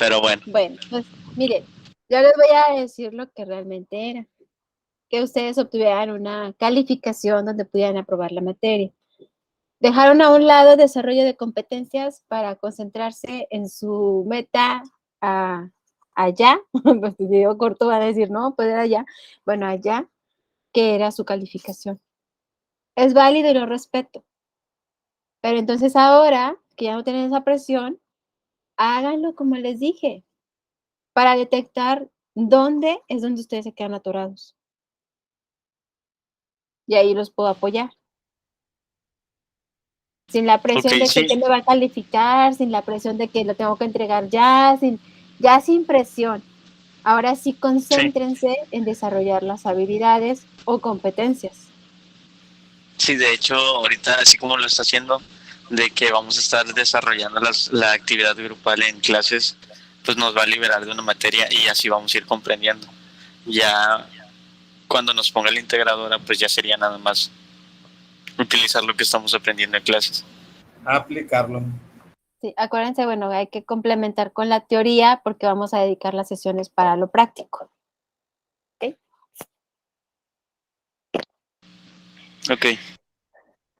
Pero bueno. Bueno, pues miren, yo les voy a decir lo que realmente era, que ustedes obtuvieran una calificación donde pudieran aprobar la materia. Dejaron a un lado el desarrollo de competencias para concentrarse en su meta allá, pues si digo corto van a decir, no, pues era allá, bueno, allá, que era su calificación. Es válido y lo respeto, pero entonces ahora que ya no tienen esa presión, háganlo como les dije, para detectar dónde es donde ustedes se quedan atorados. Y ahí los puedo apoyar. Sin la Ok, presión de que sí, quién me va a calificar, sin la presión de que lo tengo que entregar ya sin presión. Ahora sí sí. concéntrense en desarrollar las habilidades o competencias. Sí, de hecho, ahorita, así como lo está haciendo, de que vamos a estar desarrollando la actividad grupal en clases, pues nos va a liberar de una materia y así vamos a ir comprendiendo. Ya cuando nos ponga la integradora, pues ya sería nada más utilizar lo que estamos aprendiendo en clases. Aplicarlo. Sí, acuérdense, bueno, hay que complementar con la teoría porque vamos a dedicar las sesiones para lo práctico. ¿Ok? Ok,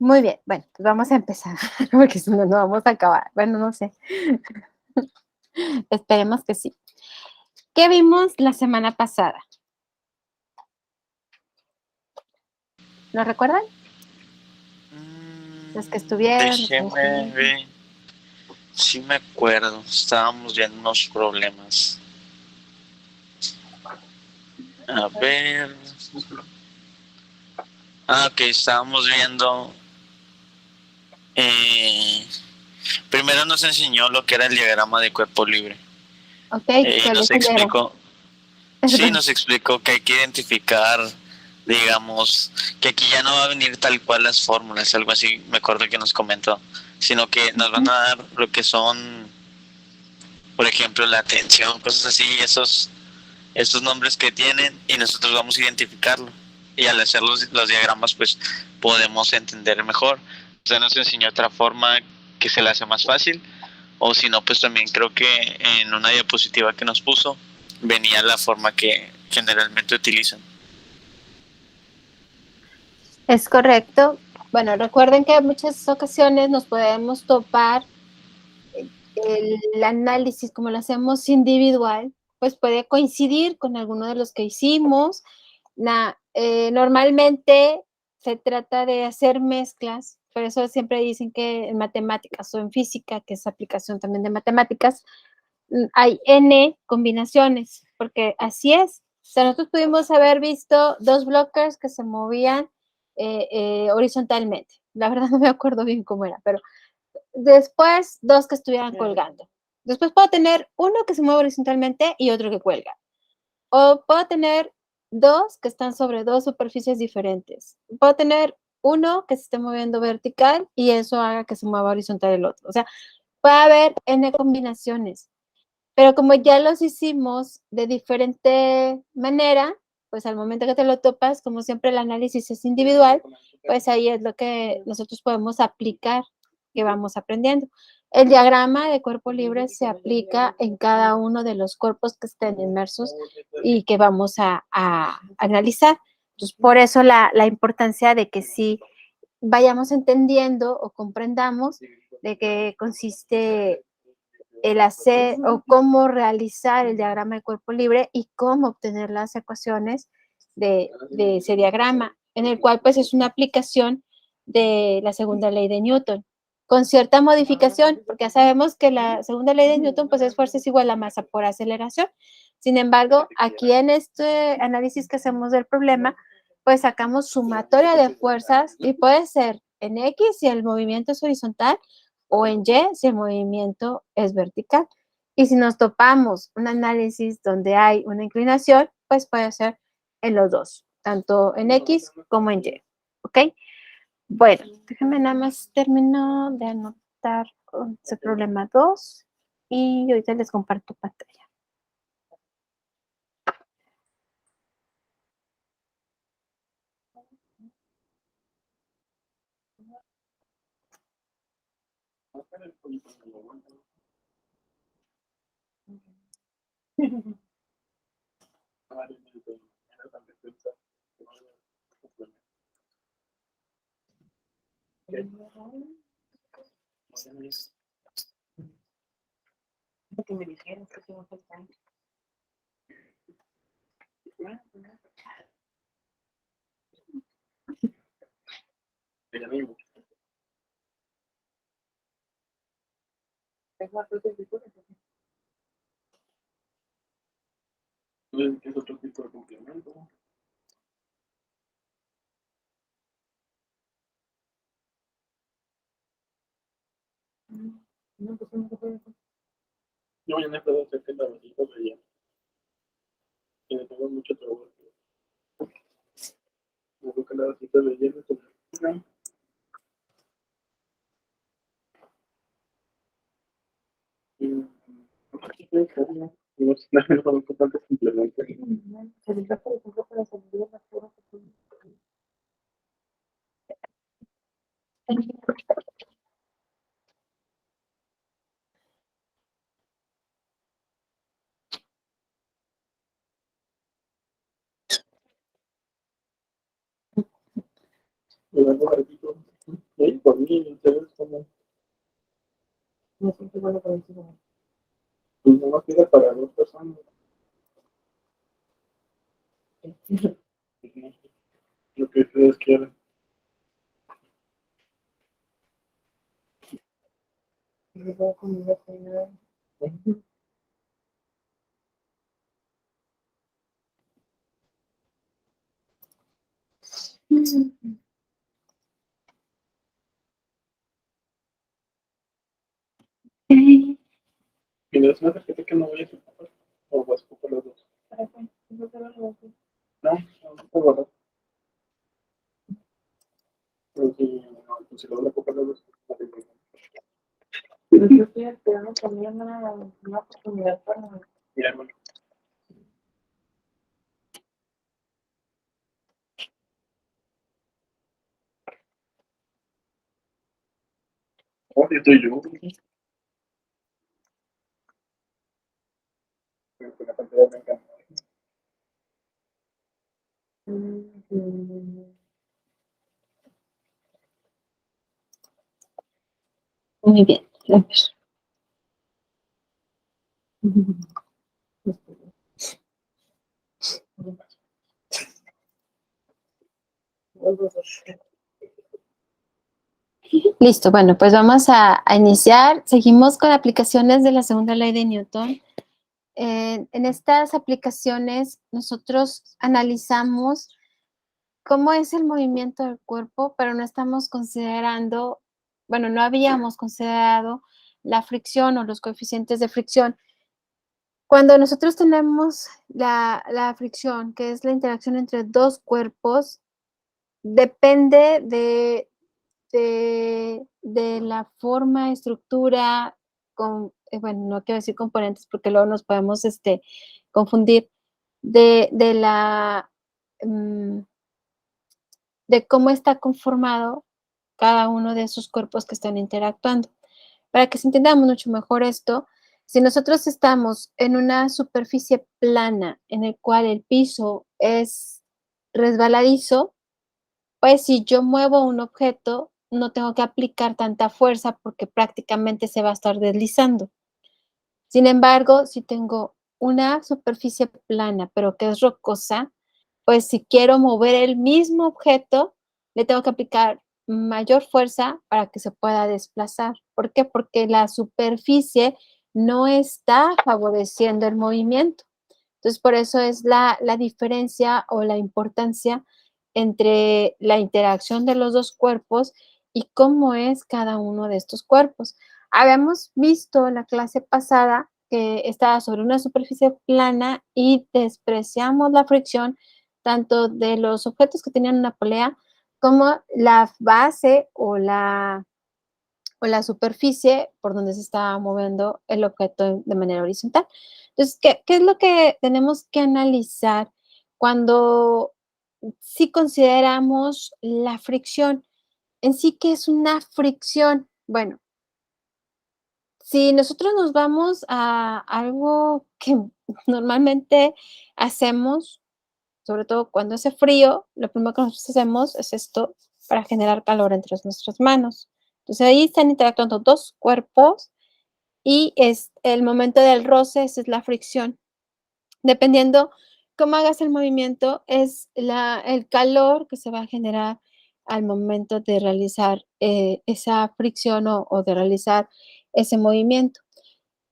Muy bien, bueno, pues vamos a empezar, porque si no, no vamos a acabar. Bueno, no sé. Esperemos que sí. ¿Qué vimos la semana pasada? ¿Lo recuerdan? Los que estuvieron, los que no déjeme estuvieron. ver. Sí me acuerdo, estábamos viendo unos problemas. A ver. Ok, estábamos viendo. eh, Primero nos enseñó lo que era el diagrama de cuerpo libre. Ok, Y ¿cuál nos es el diagrama? explicó, sí, Perdón. nos explicó que hay que identificar, digamos, que aquí ya no va a venir tal cual las fórmulas, algo así, me acuerdo que nos comentó, sino que nos van a dar lo que son, por ejemplo, la atención, cosas así, esos nombres que tienen y nosotros vamos a identificarlo. Y al hacer los diagramas, pues podemos entender mejor. Usted nos enseñó otra forma que se le hace más fácil, o si no, pues también creo que en una diapositiva que nos puso venía la forma que generalmente utilizan. Es correcto. Bueno, recuerden que en muchas ocasiones nos podemos topar el análisis, como lo hacemos individual, pues puede coincidir con alguno de los que hicimos. Normalmente se trata de hacer mezclas, por eso siempre dicen que en matemáticas o en física, que es aplicación también de matemáticas, hay N combinaciones, porque así es. O sea, nosotros pudimos haber visto dos bloques que se movían horizontalmente. La verdad no me acuerdo bien cómo era, pero después dos que estuvieran colgando. Después puedo tener uno que se mueve horizontalmente y otro que cuelga. O puedo tener dos que están sobre dos superficies diferentes. Puedo tener uno que se esté moviendo vertical y eso haga que se mueva horizontal el otro. O sea, puede haber N combinaciones. Pero como ya los hicimos de diferente manera, pues al momento que te lo topas, como siempre el análisis es individual, pues ahí es lo que nosotros podemos aplicar, que vamos aprendiendo. El diagrama de cuerpo libre se aplica en cada uno de los cuerpos que estén inmersos y que vamos a analizar. Entonces, por eso la importancia de que sí vayamos entendiendo o comprendamos de qué consiste el hacer o cómo realizar el diagrama de cuerpo libre y cómo obtener las ecuaciones de ese diagrama, en el cual pues es una aplicación de la segunda ley de Newton, con cierta modificación, porque ya sabemos que la segunda ley de Newton pues es fuerza es igual a masa por aceleración. Sin embargo, aquí en este análisis que hacemos del problema, pues sacamos sumatoria de fuerzas y puede ser en X si el movimiento es horizontal o en Y si el movimiento es vertical. Y si nos topamos un análisis donde hay una inclinación, pues puede ser en los dos, tanto en X como en Y. ¿Ok? Bueno, déjame nada más termino de anotar ese problema 2 y ahorita les comparto pantalla. Que me dijeron que tengo que estar. Es otro tipo de complemento. No, pues no se puede. Yo mañana puedo hacer que la vasita rellena. Y me tengo mucho trabajo. Me creo que la vasita rellena. No sé, no conozco tantos complementos. Se les da, por ejemplo, para salir de la pura. Me da un ratito. Por mí, ustedes como. No sé qué bueno para decir. Pues no más queda para 2 personas. Lo que ustedes quieran. Me voy a comer la cena. Y es una tarjeta que no voy a ocupar. O vas a ocupar los dos. ¿Para qué? No, no puedo guardar. Pero si no, pues si lo voy a ocupar los dos, no tengo problema. Pero yo estoy esperando también una oportunidad para mi hermano. Oh, sí estoy yo. Pero con la pantalla me encanta. Muy bien. A ver. Listo, bueno, pues vamos a iniciar. Seguimos con aplicaciones de la segunda ley de Newton. En estas aplicaciones nosotros analizamos cómo es el movimiento del cuerpo, pero no estamos considerando, bueno, no habíamos considerado la fricción o los coeficientes de fricción. Cuando nosotros tenemos la fricción, que es la interacción entre dos cuerpos, depende de la forma, estructura, bueno, no quiero decir componentes porque luego nos podemos confundir, de la, mm, de cómo está conformado cada uno de esos cuerpos que están interactuando. Para que se entienda mucho mejor esto, si nosotros estamos en una superficie plana en el cual el piso es resbaladizo, pues si yo muevo un objeto, no tengo que aplicar tanta fuerza porque prácticamente se va a estar deslizando. Sin embargo, si tengo una superficie plana, pero que es rocosa, pues si quiero mover el mismo objeto, le tengo que aplicar mayor fuerza para que se pueda desplazar. ¿Por qué? Porque la superficie no está favoreciendo el movimiento. Entonces, por eso es la diferencia o la importancia entre la interacción de los dos cuerpos y cómo es cada uno de estos cuerpos. Habíamos visto en la clase pasada que estaba sobre una superficie plana y despreciamos la fricción tanto de los objetos que tenían una polea como la base o la superficie por donde se está moviendo el objeto de manera horizontal. Entonces, ¿qué es lo que tenemos que analizar cuando sí consideramos la fricción? En sí, ¿qué es una fricción? Bueno, Si nosotros nos vamos a algo que normalmente hacemos, sobre todo cuando hace frío, lo primero que nosotros hacemos es esto para generar calor entre nuestras manos. Entonces ahí están interactuando dos cuerpos y es el momento del roce, esa es la fricción. Dependiendo cómo hagas el movimiento, es el calor que se va a generar al momento de realizar esa fricción o de realizar ese movimiento.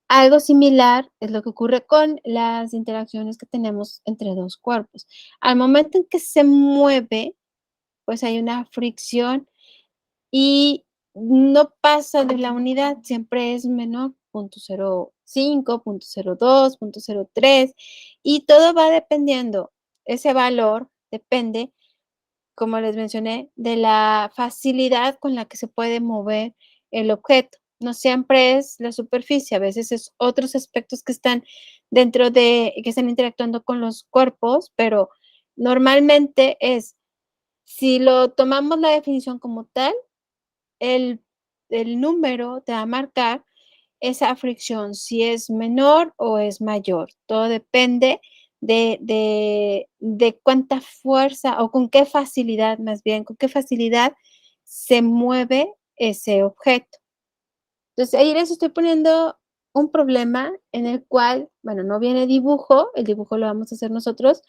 Algo similar es lo que ocurre con las interacciones que tenemos entre dos cuerpos. Al momento en que se mueve, pues hay una fricción y no pasa de la unidad, siempre es menor, 0.05, 0.02, 0.03, y todo va dependiendo, ese valor depende, como les mencioné, de la facilidad con la que se puede mover el objeto. No siempre es la superficie, a veces es otros aspectos que están que están interactuando con los cuerpos, pero normalmente es, si lo tomamos la definición como tal, el, el número te va a marcar esa fricción, si es menor o es mayor. Todo depende de cuánta fuerza o con qué facilidad, más bien, con qué facilidad se mueve ese objeto. Entonces, ahí les estoy poniendo un problema en el cual, bueno, no viene dibujo, el dibujo lo vamos a hacer nosotros,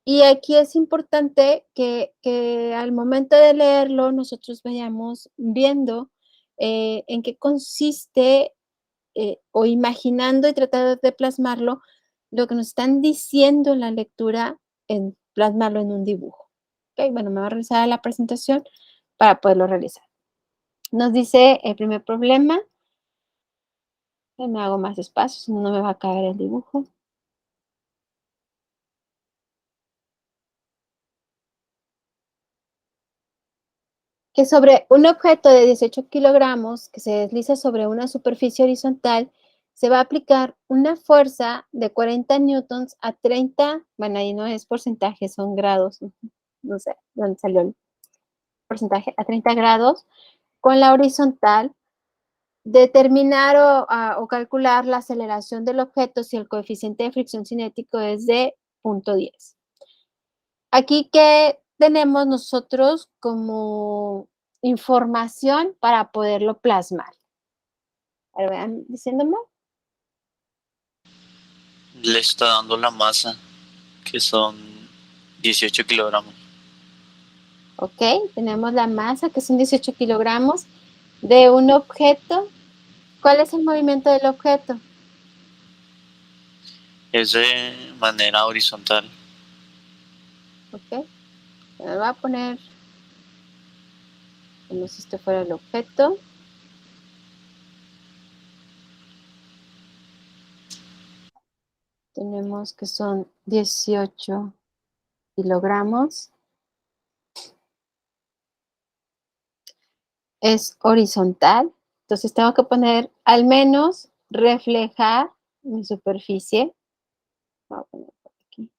y aquí es importante que al momento de leerlo nosotros vayamos viendo en qué consiste o imaginando y tratando de plasmarlo lo que nos están diciendo en la lectura, en plasmarlo en un dibujo. ¿Ok? Bueno, me va a realizar la presentación para poderlo realizar. Nos dice el primer problema. Me hago más espacio, si no, no me va a caer el dibujo. Que sobre un objeto de 18 kilogramos que se desliza sobre una superficie horizontal, se va a aplicar una fuerza de 40 newtons a 30, bueno, ahí no es porcentaje, son grados, no sé dónde salió el porcentaje, a 30 grados, con la horizontal, determinar o calcular la aceleración del objeto si el coeficiente de fricción cinético es de 0.10. Aquí, ¿qué tenemos nosotros como información para poderlo plasmar? A ver, vean diciéndome. Le está dando la masa, que son 18 kilogramos. Ok, tenemos la masa, que son 18 kilogramos, de un objeto. ¿Cuál es el movimiento del objeto? Es de manera horizontal. Ok, me voy a poner como si esto fuera el objeto. Tenemos que son 18 kilogramos. Es horizontal. Entonces tengo que poner al menos reflejar mi superficie. Voy a poner por aquí.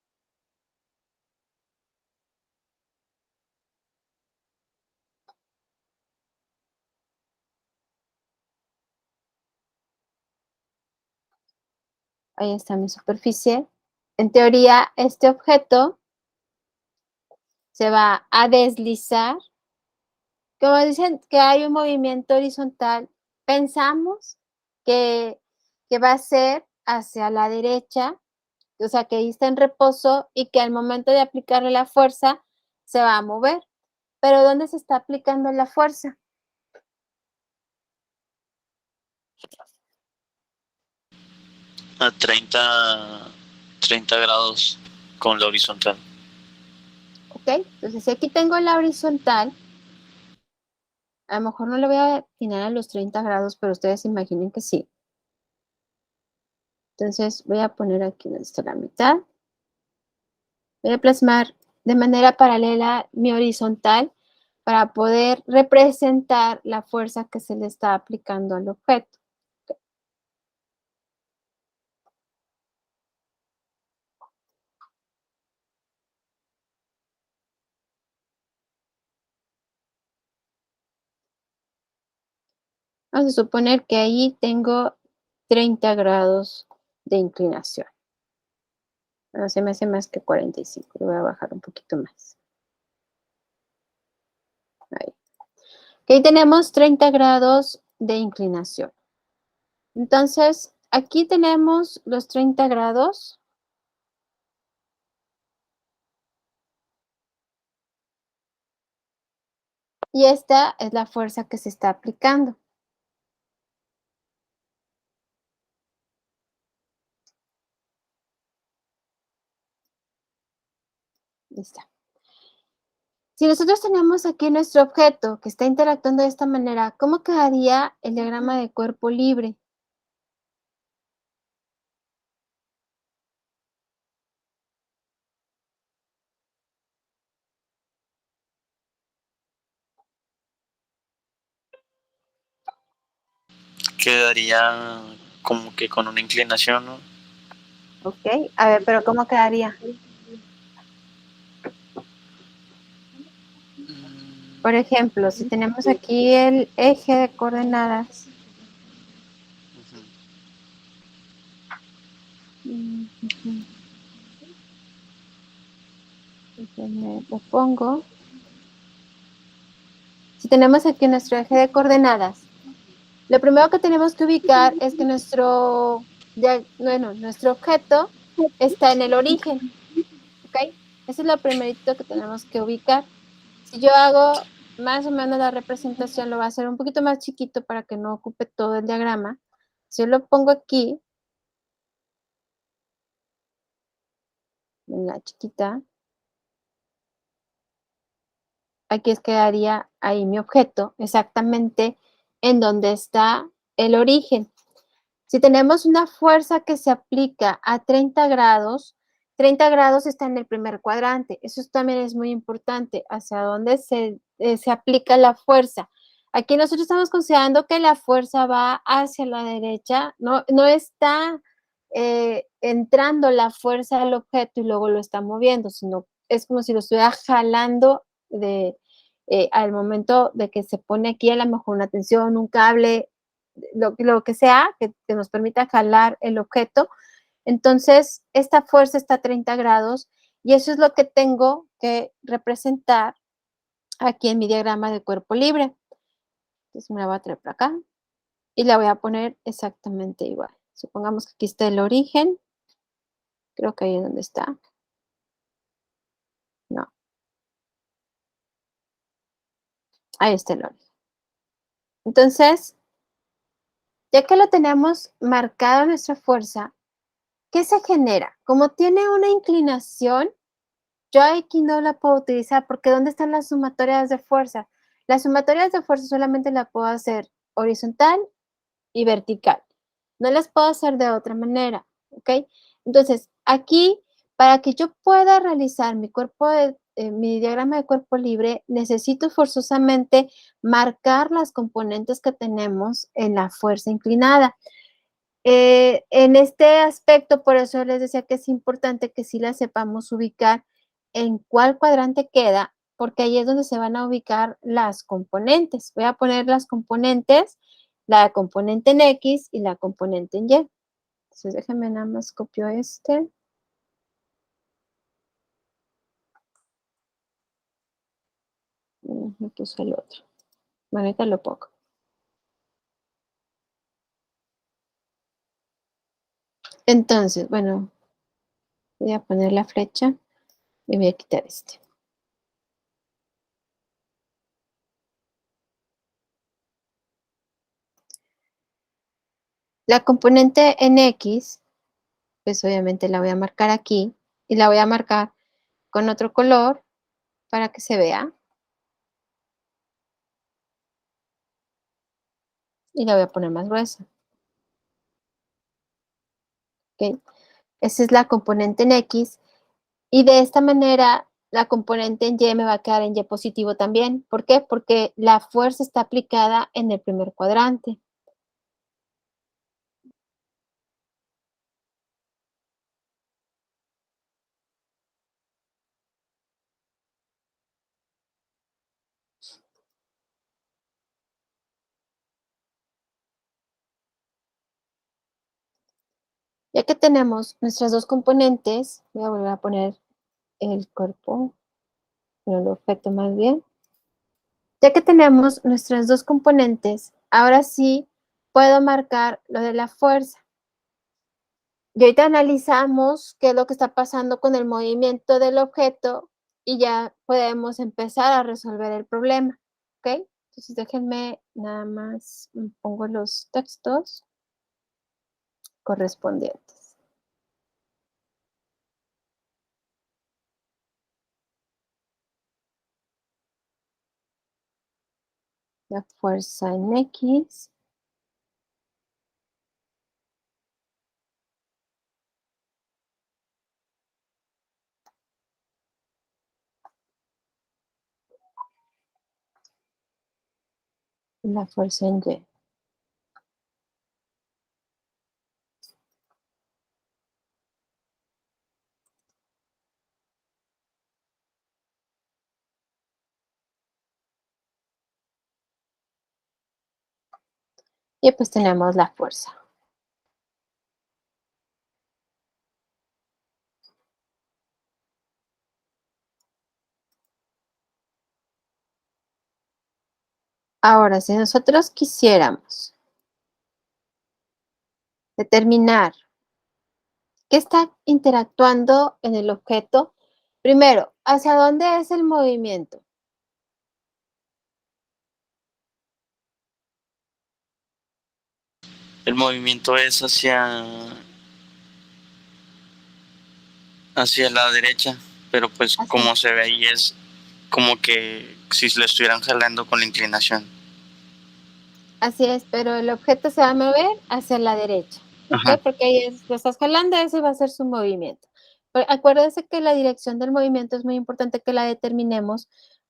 Ahí está mi superficie. En teoría, este objeto se va a deslizar. Como dicen que hay un movimiento horizontal, pensamos que, que va a ser hacia la derecha, o sea, que ahí está en reposo y que al momento de aplicarle la fuerza se va a mover. Pero ¿dónde se está aplicando la fuerza? A 30 grados con la horizontal. ¿Ok? Entonces, si aquí tengo la horizontal, a lo mejor no le voy a atinar a los 30 grados, pero ustedes imaginen que sí. Entonces, voy a poner aquí donde está la mitad. Voy a plasmar de manera paralela mi horizontal para poder representar la fuerza que se le está aplicando al objeto. Vamos a suponer que ahí tengo 30 grados de inclinación. No se me hace más que 45. Le voy a bajar un poquito más. Ahí. Ahí tenemos 30 grados de inclinación. Entonces, aquí tenemos los 30 grados. Y esta es la fuerza que se está aplicando. Listo. Si nosotros tenemos aquí nuestro objeto que está interactuando de esta manera, ¿cómo quedaría el diagrama de cuerpo libre? Quedaría como que con una inclinación, ¿no? Ok, a ver, pero ¿cómo quedaría? Por ejemplo, si tenemos aquí el eje de coordenadas. Lo pongo. Si tenemos aquí nuestro eje de coordenadas, lo primero que tenemos que ubicar es que nuestro objeto está en el origen, ¿ok? Eso es lo primerito que tenemos que ubicar. Si yo hago más o menos la representación, lo voy a hacer un poquito más chiquito para que no ocupe todo el diagrama. Si yo lo pongo aquí, en la chiquita, aquí es quedaría ahí mi objeto, exactamente en donde está el origen. Si tenemos una fuerza que se aplica a 30 grados está en el primer cuadrante. Eso también es muy importante, hacia dónde se aplica la fuerza. Aquí nosotros estamos considerando que la fuerza va hacia la derecha, no está entrando la fuerza al objeto y luego lo está moviendo, sino es como si lo estuviera jalando al momento de que se pone aquí a lo mejor una tensión, un cable, lo que sea que nos permita jalar el objeto. Entonces, esta fuerza está a 30 grados y eso es lo que tengo que representar aquí en mi diagrama de cuerpo libre. Entonces, me la voy a traer por acá y la voy a poner exactamente igual. Supongamos que aquí está el origen. Creo que ahí es donde está. No. Ahí está el origen. Entonces, ya que lo tenemos marcado nuestra fuerza, ¿qué se genera? Como tiene una inclinación, yo aquí no la puedo utilizar porque ¿dónde están las sumatorias de fuerza? Las sumatorias de fuerza solamente la puedo hacer horizontal y vertical. No las puedo hacer de otra manera, ¿ok? Entonces, aquí, para que yo pueda realizar mi diagrama de cuerpo libre, necesito forzosamente marcar las componentes que tenemos en la fuerza inclinada. En este aspecto, por eso les decía que es importante que sí la sepamos ubicar en cuál cuadrante queda, porque ahí es donde se van a ubicar las componentes. Voy a poner las componentes, la componente en X y la componente en Y. Entonces, déjenme nada más copio este. Me puse el otro. Bueno, ahorita lo pongo. Entonces, bueno, voy a poner la flecha y voy a quitar este. La componente en X, pues obviamente la voy a marcar aquí y la voy a marcar con otro color para que se vea. Y la voy a poner más gruesa. ¿Ok? Esa es la componente en X. Y de esta manera, la componente en Y me va a quedar en Y positivo también. ¿Por qué? Porque la fuerza está aplicada en el primer cuadrante. Ya que tenemos nuestras dos componentes, voy a volver a poner el cuerpo, el objeto más bien. Ya que tenemos nuestras dos componentes, ahora sí puedo marcar lo de la fuerza. Y ahorita analizamos qué es lo que está pasando con el movimiento del objeto y ya podemos empezar a resolver el problema, ¿ok? Entonces déjenme nada más, pongo los textos correspondientes. La fuerza en X. La fuerza en Y. Y pues tenemos la fuerza. Ahora, si nosotros quisiéramos determinar qué está interactuando en el objeto, primero, ¿hacia dónde es el movimiento? El movimiento es hacia la derecha, pero pues como se ve ahí es como que si lo estuvieran jalando con la inclinación. Así es, pero el objeto se va a mover hacia la derecha, ¿ok? Porque ahí lo estás jalando, ese va a ser su movimiento. Pero acuérdense que la dirección del movimiento es muy importante que la determinemos.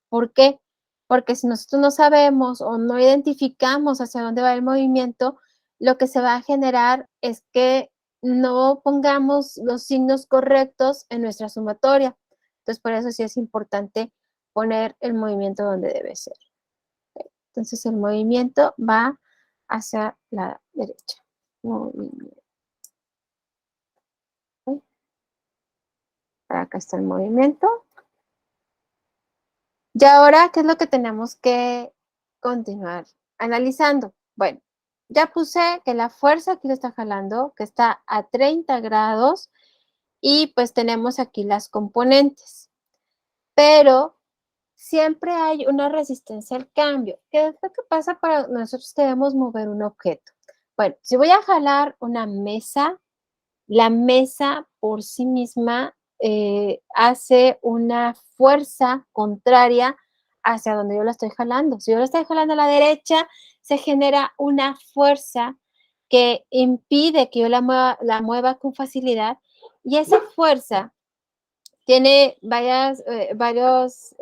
¿Por qué? Porque si nosotros no sabemos o no identificamos hacia dónde va el movimiento, lo que se va a generar es que no pongamos los signos correctos en nuestra sumatoria. Entonces, por eso sí es importante poner el movimiento donde debe ser. Entonces el movimiento va hacia la derecha. Movimiento. Acá está el movimiento. Y ahora, ¿qué es lo que tenemos que continuar analizando? Bueno, ya puse que la fuerza aquí lo está jalando, que está a 30 grados, y pues tenemos aquí las componentes. Pero siempre hay una resistencia al cambio. ¿Qué es lo que pasa para nosotros que debemos mover un objeto? Bueno, si voy a jalar una mesa, la mesa por sí misma hace una fuerza contraria hacia donde yo la estoy jalando. Si yo la estoy jalando a la derecha, se genera una fuerza que impide que yo la mueva con facilidad, y esa fuerza tiene varios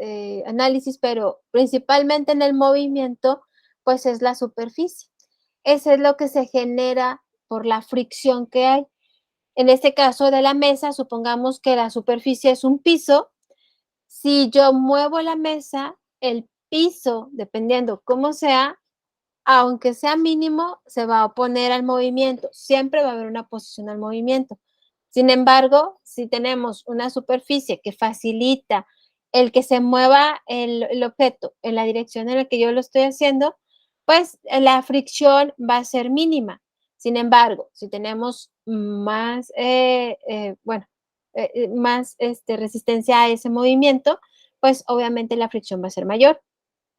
análisis, pero principalmente en el movimiento, pues es la superficie. Eso es lo que se genera por la fricción que hay. En este caso de la mesa, supongamos que la superficie es un piso. Si yo muevo la mesa, el piso, dependiendo cómo sea, aunque sea mínimo, se va a oponer al movimiento. Siempre va a haber una oposición al movimiento. Sin embargo, si tenemos una superficie que facilita el que se mueva el objeto en la dirección en la que yo lo estoy haciendo, pues la fricción va a ser mínima. Sin embargo, si tenemos más, más resistencia a ese movimiento, pues obviamente la fricción va a ser mayor.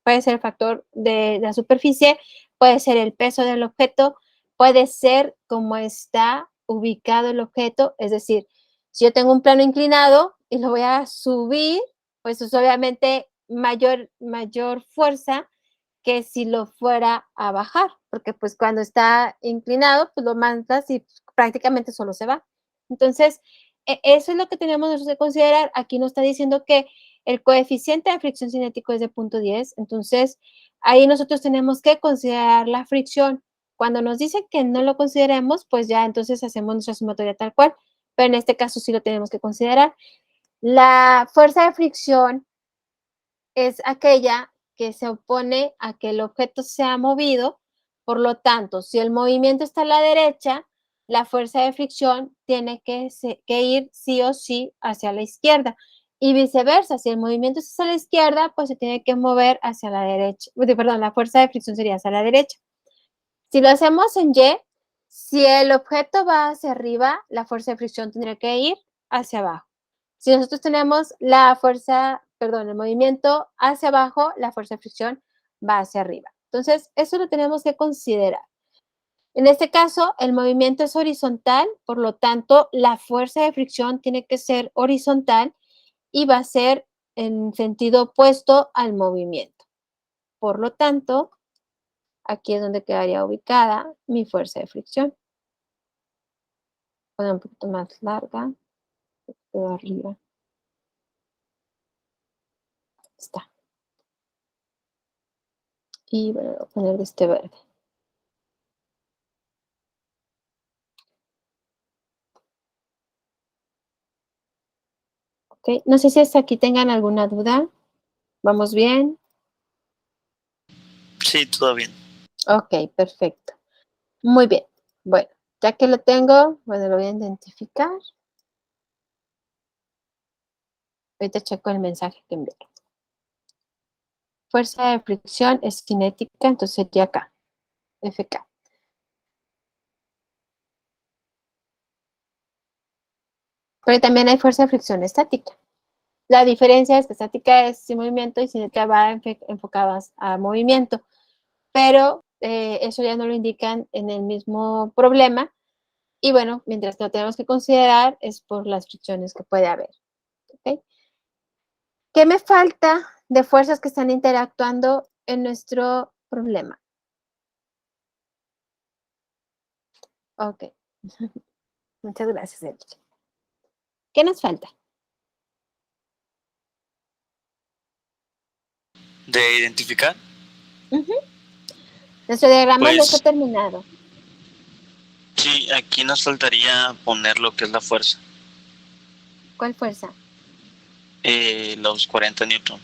Puede ser el factor de la superficie, puede ser el peso del objeto, puede ser cómo está ubicado el objeto. Es decir, si yo tengo un plano inclinado y lo voy a subir, pues es obviamente mayor fuerza que si lo fuera a bajar, porque pues cuando está inclinado, pues lo mandas y prácticamente solo se va. Entonces, eso es lo que tenemos nosotros que considerar. Aquí nos está diciendo que el coeficiente de fricción cinético es de 0.10, entonces ahí nosotros tenemos que considerar la fricción. Cuando nos dicen que no lo consideremos, pues ya entonces hacemos nuestra sumatoria tal cual, pero en este caso sí lo tenemos que considerar. La fuerza de fricción es aquella que se opone a que el objeto sea movido. Por lo tanto, si el movimiento está a la derecha, la fuerza de fricción tiene que ir sí o sí hacia la izquierda. Y viceversa, si el movimiento es hacia la izquierda, pues se tiene que mover hacia la derecha. Perdón, la fuerza de fricción sería hacia la derecha. Si lo hacemos en Y, si el objeto va hacia arriba, la fuerza de fricción tendría que ir hacia abajo. Si nosotros tenemos la fuerza, perdón, el movimiento hacia abajo, la fuerza de fricción va hacia arriba. Entonces, eso lo tenemos que considerar. En este caso, el movimiento es horizontal, por lo tanto, la fuerza de fricción tiene que ser horizontal y va a ser en sentido opuesto al movimiento. Por lo tanto, aquí es donde quedaría ubicada mi fuerza de fricción. Poner un poquito más larga, un poquito de arriba. Está. Y bueno, voy a poner de este verde. Ok, no sé si hasta aquí tengan alguna duda. ¿Vamos bien? Sí, todo bien. Ok, perfecto. Muy bien. Bueno, ya que lo tengo, bueno, lo voy a identificar. Ahorita checo el mensaje que envié. Fuerza de fricción es cinética, entonces sería acá, FK. Pero también hay fuerza de fricción estática. La diferencia es que estática es sin movimiento y cinética va enfocadas a movimiento. Pero eso ya no lo indican en el mismo problema. Y bueno, mientras que lo tenemos que considerar es por las fricciones que puede haber. ¿Okay? ¿Qué me falta de fuerzas que están interactuando en nuestro problema? Ok. Muchas gracias, Erika. ¿Qué nos falta? ¿De identificar? Nuestro diagrama ya está Pues terminado. sí, aquí nos faltaría poner lo que es la fuerza. ¿Cuál fuerza? Los 40 newton.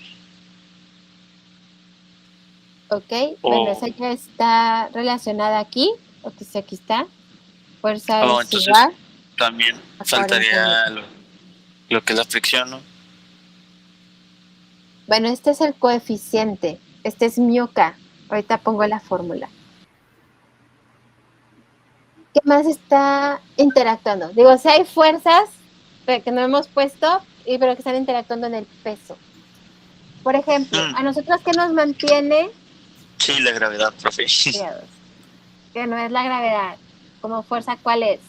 Ok, bueno, esa ya está relacionada aquí. Ok, sí, aquí está. Fuerza es Entonces igual también a 40 faltaría newton. lo que es la fricción, ¿no? Bueno, este es el coeficiente. Este es mu k. Ahorita pongo la fórmula. ¿Qué más está interactuando? Digo, si hay fuerzas que no hemos puesto, pero que están interactuando en el peso. Por ejemplo, a nosotros, ¿qué nos mantiene Sí, la gravedad, profe. criados? Que no es la gravedad. Como fuerza, ¿cuál es?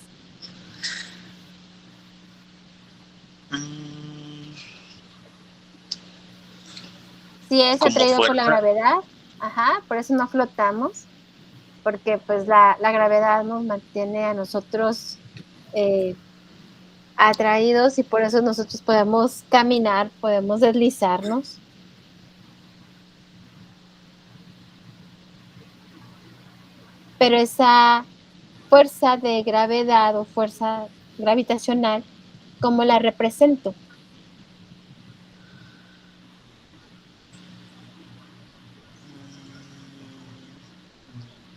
Mm, Si es Como atraído por la fuerza, gravedad, ajá, por eso no flotamos, porque pues la gravedad nos mantiene a nosotros atraídos y por eso nosotros podemos caminar, podemos deslizarnos. Pero esa fuerza de gravedad o fuerza gravitacional, ¿cómo la represento?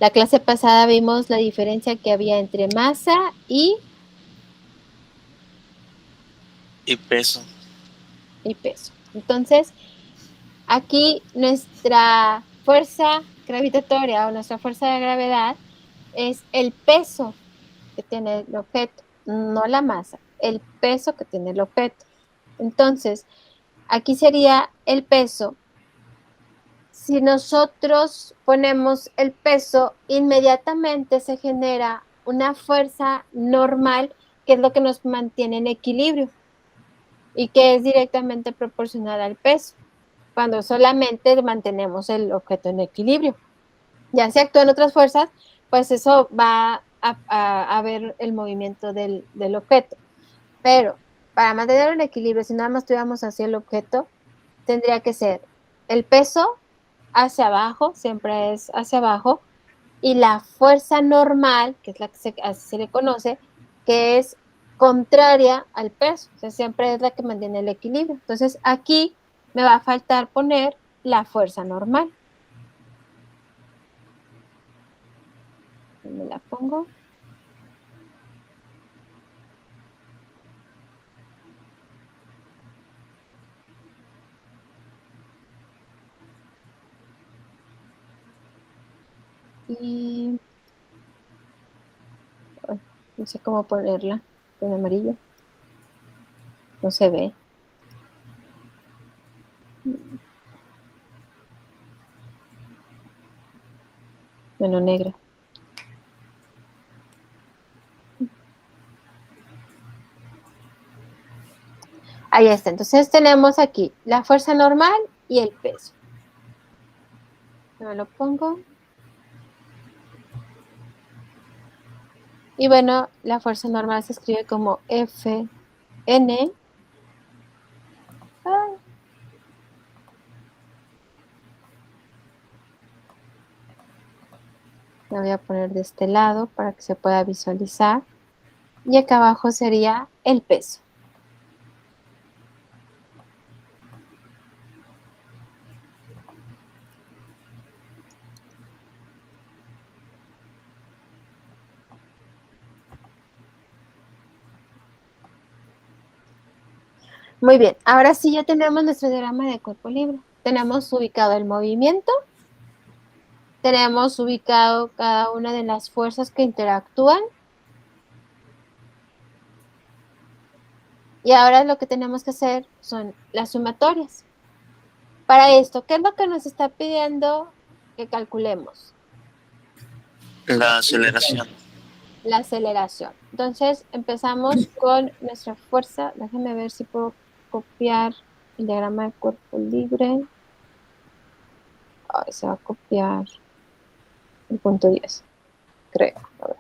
La clase pasada vimos la diferencia que había entre masa y peso. y peso. Entonces, aquí nuestra fuerza gravitatoria o nuestra fuerza de gravedad es el peso que tiene el objeto, no la masa, el peso que tiene el objeto. Entonces, aquí sería el peso. Si nosotros ponemos el peso, inmediatamente se genera una fuerza normal, que es lo que nos mantiene en equilibrio y que es directamente proporcional al peso, cuando solamente mantenemos el objeto en equilibrio. Ya si actúan otras fuerzas, pues eso va a ver el movimiento del objeto. Pero para mantenerlo en equilibrio, si nada más tuviéramos así el objeto, tendría que ser el peso hacia abajo, siempre es hacia abajo, y la fuerza normal, que es la que así se le conoce, que es contraria al peso, o sea, siempre es la que mantiene el equilibrio. Entonces aquí me va a faltar poner la fuerza normal. Me la pongo. Y ay, no sé cómo ponerla en amarillo. No se ve. Bueno, negra. Ahí está. Entonces tenemos aquí la fuerza normal y el peso. Me lo pongo. Y bueno, la fuerza normal se escribe como Fn. Ah, la voy a poner de este lado para que se pueda visualizar. Y acá abajo sería el peso. Muy bien, ahora sí ya tenemos nuestro diagrama de cuerpo libre. Tenemos ubicado el movimiento, tenemos ubicado cada una de las fuerzas que interactúan. Y ahora lo que tenemos que hacer son las sumatorias. Para esto, ¿qué es lo que nos está pidiendo que calculemos? La aceleración. La aceleración. Entonces empezamos con nuestra fuerza. Déjenme ver si puedo copiar el diagrama de cuerpo libre. Ay, se va a copiar el punto 10, creo. A ver.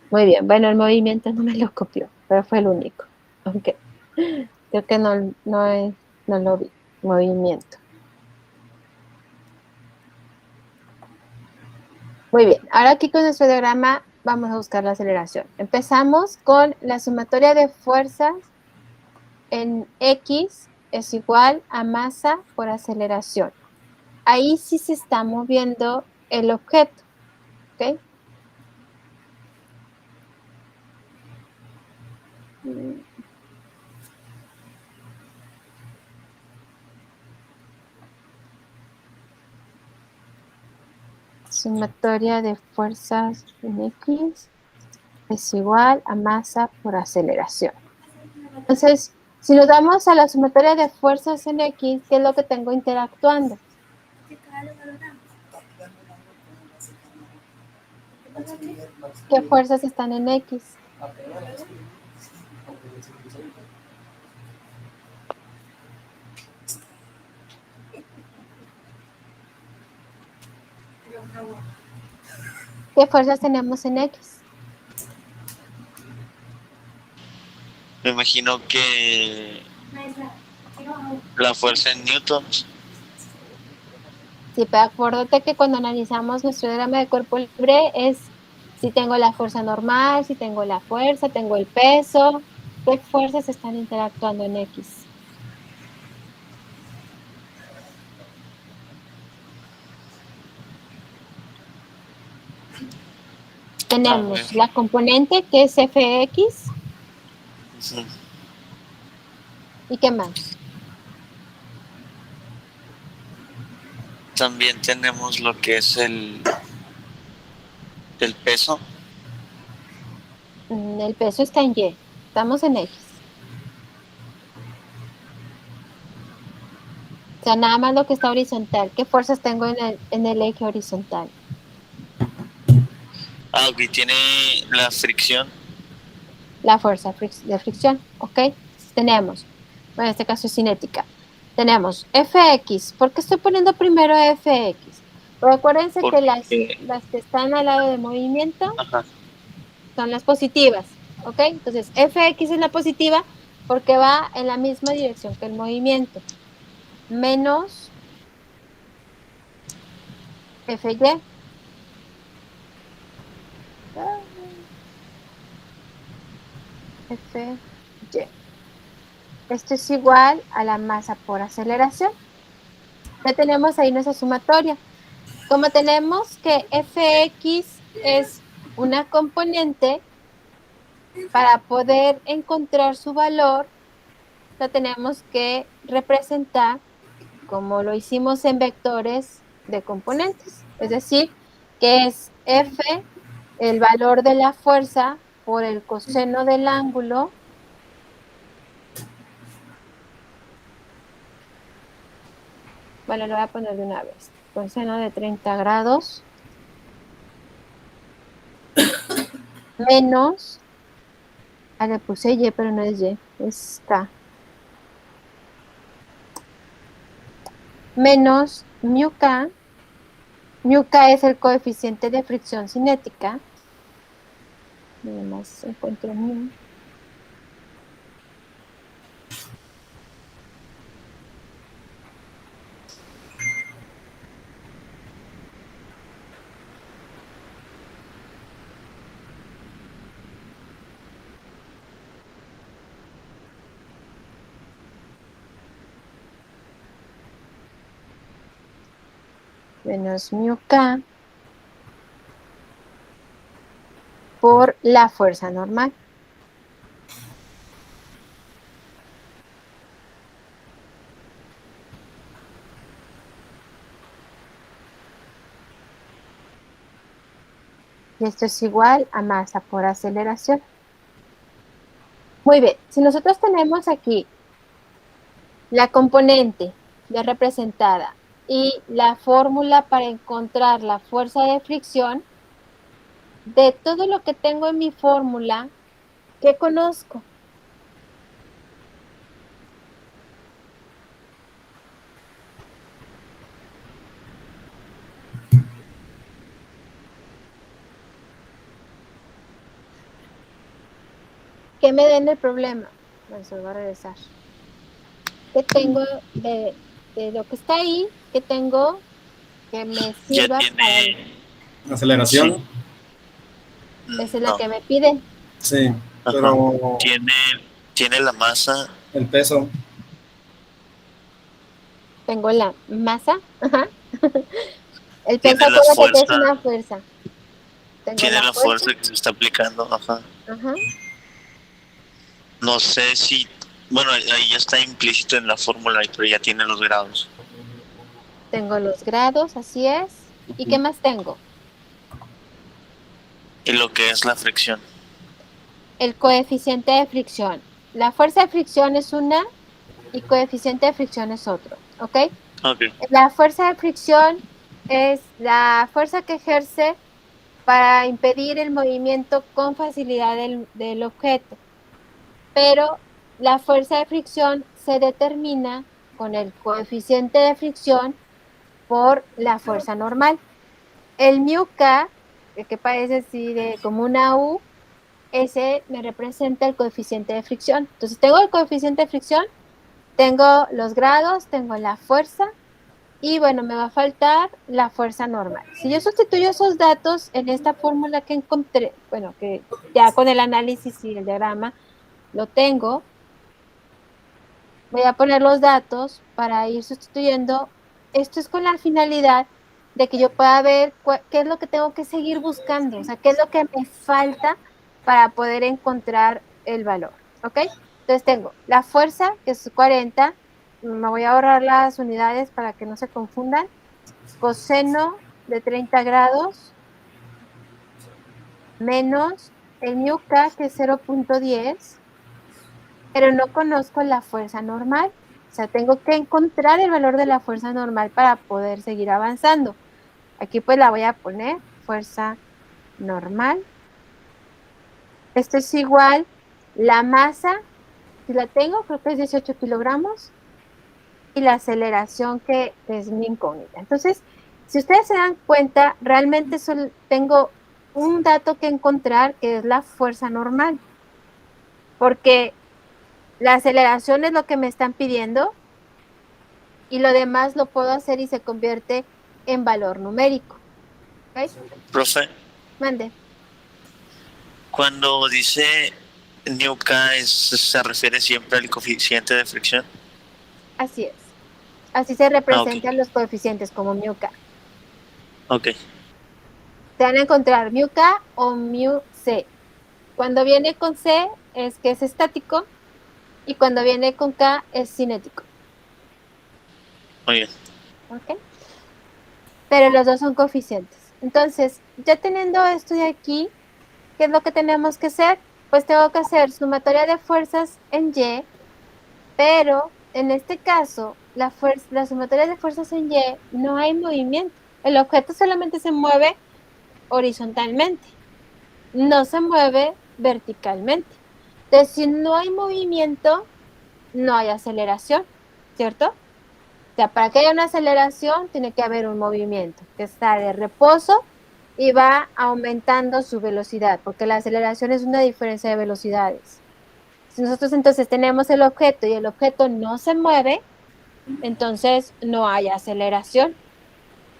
Muy bien, bueno, el movimiento no me lo copió, pero fue el único. Aunque creo que no lo vi. Movimiento. Muy bien, ahora aquí con nuestro diagrama vamos a buscar la aceleración. Empezamos con la sumatoria de fuerzas en X es igual a masa por aceleración. Ahí sí se está moviendo el objeto, ¿ok? Sumatoria de fuerzas en X es igual a masa por aceleración. Entonces, si nos damos a la sumatoria de fuerzas en X, ¿qué es lo que tengo interactuando? ¿Qué fuerzas están en X? ¿Qué fuerzas tenemos en X? Me imagino que la fuerza en newtons. Sí, pero acuérdate que cuando analizamos nuestro diagrama de cuerpo libre es si tengo la fuerza normal, si tengo la fuerza, tengo el peso, ¿qué fuerzas están interactuando en X? Tenemos la componente que es Fx. Sí. ¿Y qué más? También tenemos lo que es el peso. El peso está en Y, estamos en X. O sea, nada más lo que está horizontal. ¿Qué fuerzas tengo en el eje horizontal? Ah, ok, tiene la fricción. La fuerza de fricción, ¿ok? Tenemos, bueno, en este caso es cinética. Tenemos Fx. ¿Por qué estoy poniendo primero Fx? Pero acuérdense que las que están al lado de movimiento Ajá. son las positivas, ¿ok? Entonces, Fx es la positiva porque va en la misma dirección que el movimiento. Menos Fy. Fy. Esto es igual a la masa por aceleración. Ya tenemos ahí nuestra sumatoria. Como tenemos que fx es una componente, para poder encontrar su valor, la tenemos que representar como lo hicimos en vectores de componentes. Es decir, que es f, el valor de la fuerza, por el coseno del ángulo, bueno, lo voy a poner de una vez, coseno de 30 grados, menos, le puse y, pero no es y, es k, menos mu k es el coeficiente de fricción cinética, además encuentro mu, menos mu k por la fuerza normal. Y esto es igual a masa por aceleración. Muy bien, si nosotros tenemos aquí la componente ya representada y la fórmula para encontrar la fuerza de fricción, de todo lo que tengo en mi fórmula, ¿qué conozco? ¿Qué me den el problema? Bueno, se lo voy a regresar. ¿Qué tengo de lo que está ahí? ¿Qué tengo que me sirva Ya tiene. Aceleración. Esa es la No, que me piden. Sí, ajá. pero Tiene la masa. el peso. Tengo la masa. Ajá. El Tiene peso, la acuérdate que es fuerza. una fuerza. Tengo Tiene la fuerza. fuerza que se está aplicando. Ajá. Ajá. No sé si. Bueno, ahí ya está implícito en la fórmula, pero ya tiene los grados. Tengo los grados, así es. ¿Y qué más tengo? Y lo que es la fricción. El coeficiente de fricción. La fuerza de fricción es una y coeficiente de fricción es otro. ¿Ok? Ok. La fuerza de fricción es la fuerza que ejerce para impedir el movimiento con facilidad del objeto. Pero la fuerza de fricción se determina con el coeficiente de fricción por la fuerza normal. El mu k, que parece así como una U, ese me representa el coeficiente de fricción. Entonces tengo el coeficiente de fricción, tengo los grados, tengo la fuerza y bueno, me va a faltar la fuerza normal. Si yo sustituyo esos datos en esta fórmula que encontré, bueno, que ya con el análisis y el diagrama lo tengo, voy a poner los datos para ir sustituyendo. Esto es con la finalidad de que yo pueda ver qué es lo que tengo que seguir buscando, o sea, qué es lo que me falta para poder encontrar el valor, ¿ok? Entonces tengo la fuerza, que es 40, me voy a ahorrar las unidades para que no se confundan, coseno de 30 grados, menos el mu k, que es 0.10, pero no conozco la fuerza normal. O sea, tengo que encontrar el valor de la fuerza normal para poder seguir avanzando. Aquí pues la voy a poner, fuerza normal. Esto es igual, la masa, si la tengo, creo que es 18 kilogramos, y la aceleración que es mi incógnita. Entonces, si ustedes se dan cuenta, realmente solo tengo un dato que encontrar, que es la fuerza normal. Porque la aceleración es lo que me están pidiendo, y lo demás lo puedo hacer y se convierte en valor numérico. ¿Okay? Profe, Mande. cuando dice mu k se refiere siempre al coeficiente de fricción. Así es. Así se representan los coeficientes como mu k. Ok. Te van a encontrar mu K o mu C. Cuando viene con C es que es estático y cuando viene con K es cinético. Muy bien. ¿Ok? Pero los dos son coeficientes. Entonces, ya teniendo esto de aquí, ¿qué es lo que tenemos que hacer? Pues tengo que hacer sumatoria de fuerzas en Y, pero en este caso, la sumatoria de fuerzas en Y no hay movimiento. El objeto solamente se mueve horizontalmente, no se mueve verticalmente. Entonces, si no hay movimiento, no hay aceleración, ¿cierto? O sea, para que haya una aceleración, tiene que haber un movimiento que está de reposo y va aumentando su velocidad, porque la aceleración es una diferencia de velocidades. Si nosotros entonces tenemos el objeto y el objeto no se mueve, entonces no hay aceleración.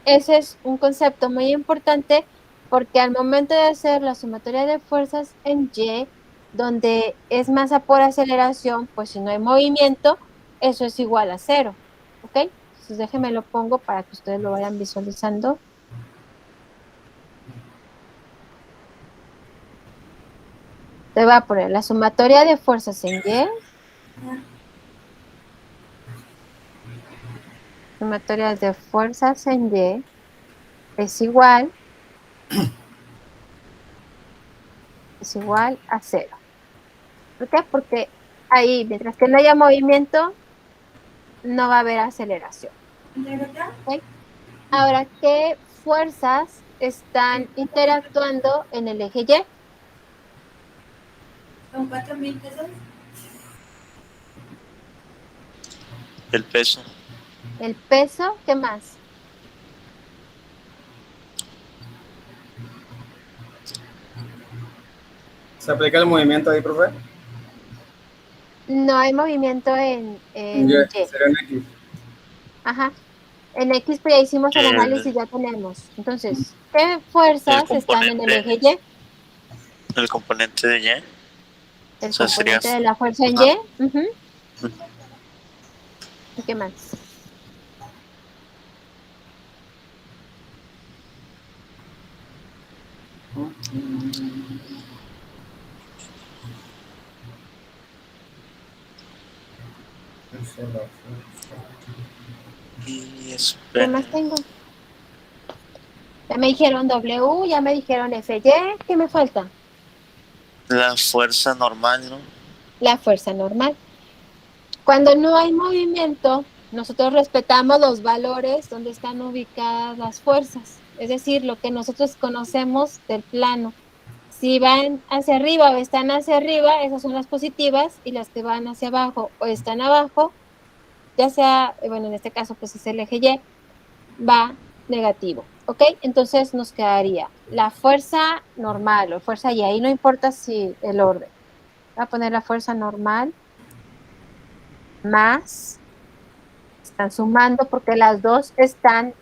Ese es un concepto muy importante porque al momento de hacer la sumatoria de fuerzas en Y, donde es masa por aceleración, pues si no hay movimiento, eso es igual a cero. ¿Ok? Entonces déjenme lo pongo para que ustedes lo vayan visualizando. Te voy a poner la sumatoria de fuerzas en Y. Sumatoria de fuerzas en Y es igual a cero. ¿Por qué? Porque ahí, mientras que no haya movimiento, no va a haber aceleración. ¿Ok? Ahora, ¿qué fuerzas están interactuando en el eje Y? Son 4.000 pesos. El peso. El peso, ¿qué más? ¿Se aplica el movimiento ahí, profe? No hay movimiento En Y, en Y. sería en X. Ajá. En X, pues ya hicimos el El, análisis, ya tenemos. Entonces, ¿qué el fuerzas están en el componente. eje Y? El componente de Y. O El sea, sería. componente de la fuerza en Ajá. Y. Ujú. ¿Y qué más? Y ¿Qué espera. más tengo? Ya me dijeron W, ya me dijeron FY. ¿Qué me falta? La fuerza normal, ¿no? La fuerza normal. Cuando no hay movimiento, nosotros respetamos los valores donde están ubicadas las fuerzas, es decir, lo que nosotros conocemos del plano. Si van hacia arriba o están hacia arriba, esas son las positivas, y las que van hacia abajo o están abajo, ya sea, bueno, en este caso pues es el eje Y, va negativo, ¿ok? Entonces nos quedaría la fuerza normal o fuerza Y, ahí no importa si el orden. Voy a poner la fuerza normal más, están sumando porque las dos están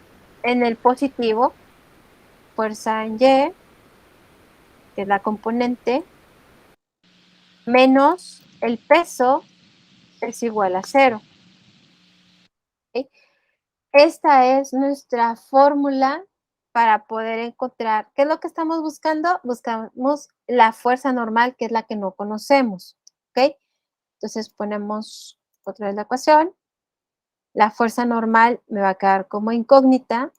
en el positivo, fuerza en Y, que es la componente, menos el peso es igual a cero. ¿Ok? Esta es nuestra fórmula para poder encontrar, ¿qué es lo que estamos buscando? Buscamos la fuerza normal, que es la que no conocemos. ¿Ok? Entonces ponemos otra vez la ecuación. La fuerza normal me va a quedar como incógnita.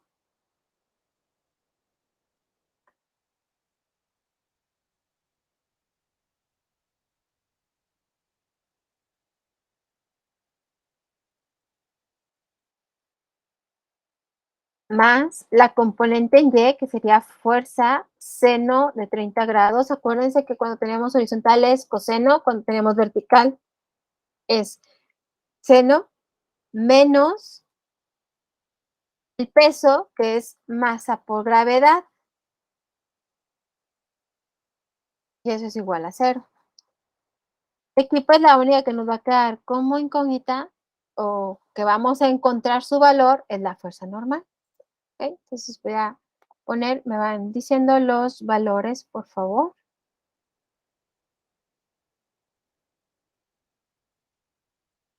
Más la componente en Y, que sería fuerza seno de 30 grados. Acuérdense que cuando tenemos horizontal es coseno, cuando tenemos vertical es seno, menos el peso, que es masa por gravedad, y eso es igual a cero. Aquí pues la única que nos va a quedar como incógnita o que vamos a encontrar su valor es la fuerza normal. ¿Ok? Entonces voy a poner, me van diciendo los valores, por favor.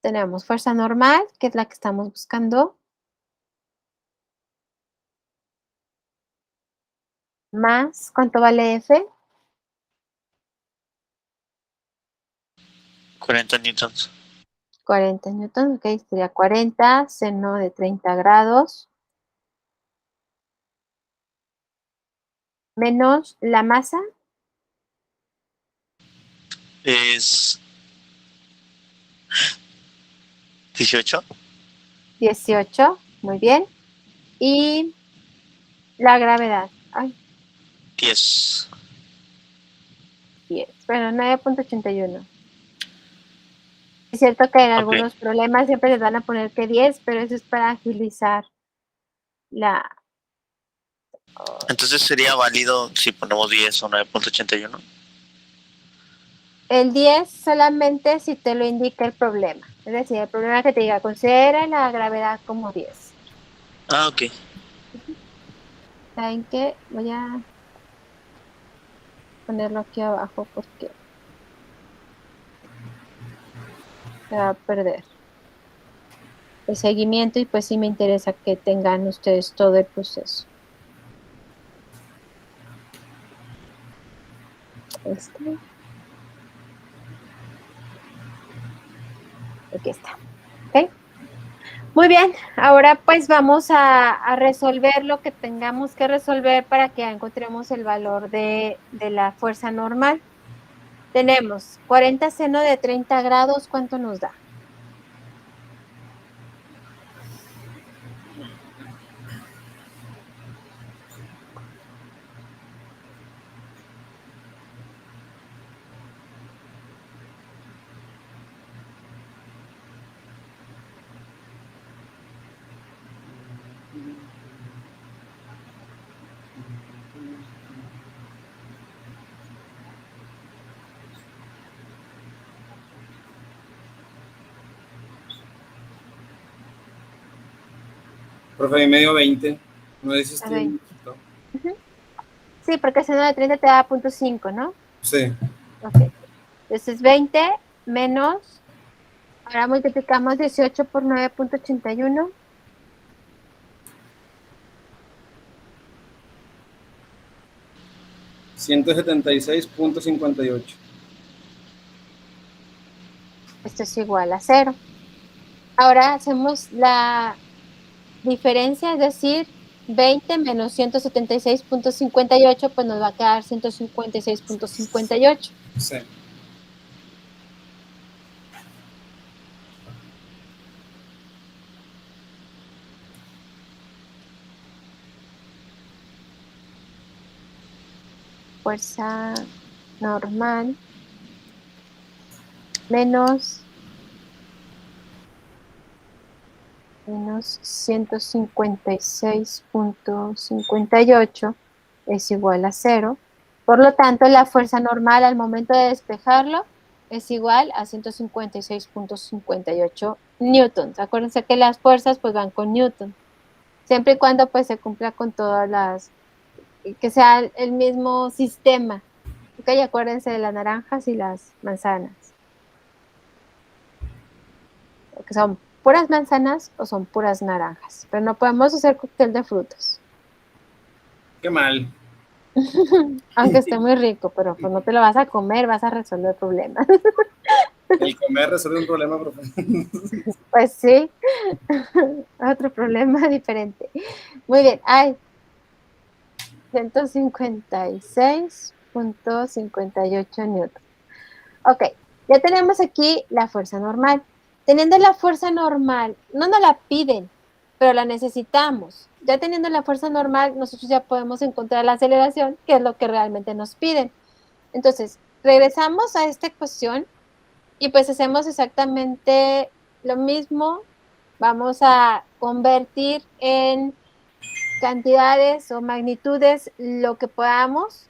Tenemos fuerza normal, que es la que estamos buscando. más, ¿cuánto vale F? 40 newtons. 40 newtons, ok, sería 40 seno de 30 grados menos la masa, Es 18. 18, muy bien, y la gravedad, ay, 10. 10, bueno, 9.81. Es cierto que en Ok. algunos problemas siempre les van a poner que 10, pero eso es para agilizar la... Entonces sería válido si ponemos 10 o 9.81. El 10 solamente si te lo indica el problema. Es decir, el problema que te diga, considera la gravedad como 10. Ah, ok. ¿Saben qué? Voy a ponerlo aquí abajo porque se va a perder el seguimiento y pues sí me interesa que tengan ustedes todo el proceso. Este. Aquí está. ¿Ok? Muy bien, ahora pues vamos a resolver lo que tengamos que resolver para que encontremos el valor de la fuerza normal. Tenemos 40 seno de 30 grados, ¿cuánto nos da? Profe, y medio 20. ¿No dices A que? ver. Ujú. Sí, porque seno de 30 te da 0.5, ¿no? Sí. Ok. Entonces 20 menos, ahora multiplicamos 18 por 9.81. 176.58. Esto es igual a 0. Ahora hacemos la diferencia, es decir, 20 menos 176.58, pues nos va a quedar 156.58. Sí. Fuerza normal menos 156.58 es igual a 0. Por lo tanto, la fuerza normal al momento de despejarlo es igual a 156.58 newtons. Acuérdense que las fuerzas pues van con newton, siempre y cuando pues se cumpla con todas las, que sea el mismo sistema. Ok, acuérdense de las naranjas y las manzanas, que son puras manzanas o son puras naranjas, pero no podemos hacer cóctel de frutos. Qué mal. Aunque esté muy rico, pero pues no te lo vas a comer, vas a resolver problemas. El comer resuelve un problema, profe. Pues sí, otro problema diferente. Muy bien, hay 156.58 newton. Ok, ya tenemos aquí la fuerza normal. Teniendo la fuerza normal, no nos la piden, pero la necesitamos. Ya teniendo la fuerza normal, nosotros ya podemos encontrar la aceleración, que es lo que realmente nos piden. Entonces, regresamos a esta ecuación y pues hacemos exactamente lo mismo. Vamos a convertir en cantidades o magnitudes lo que podamos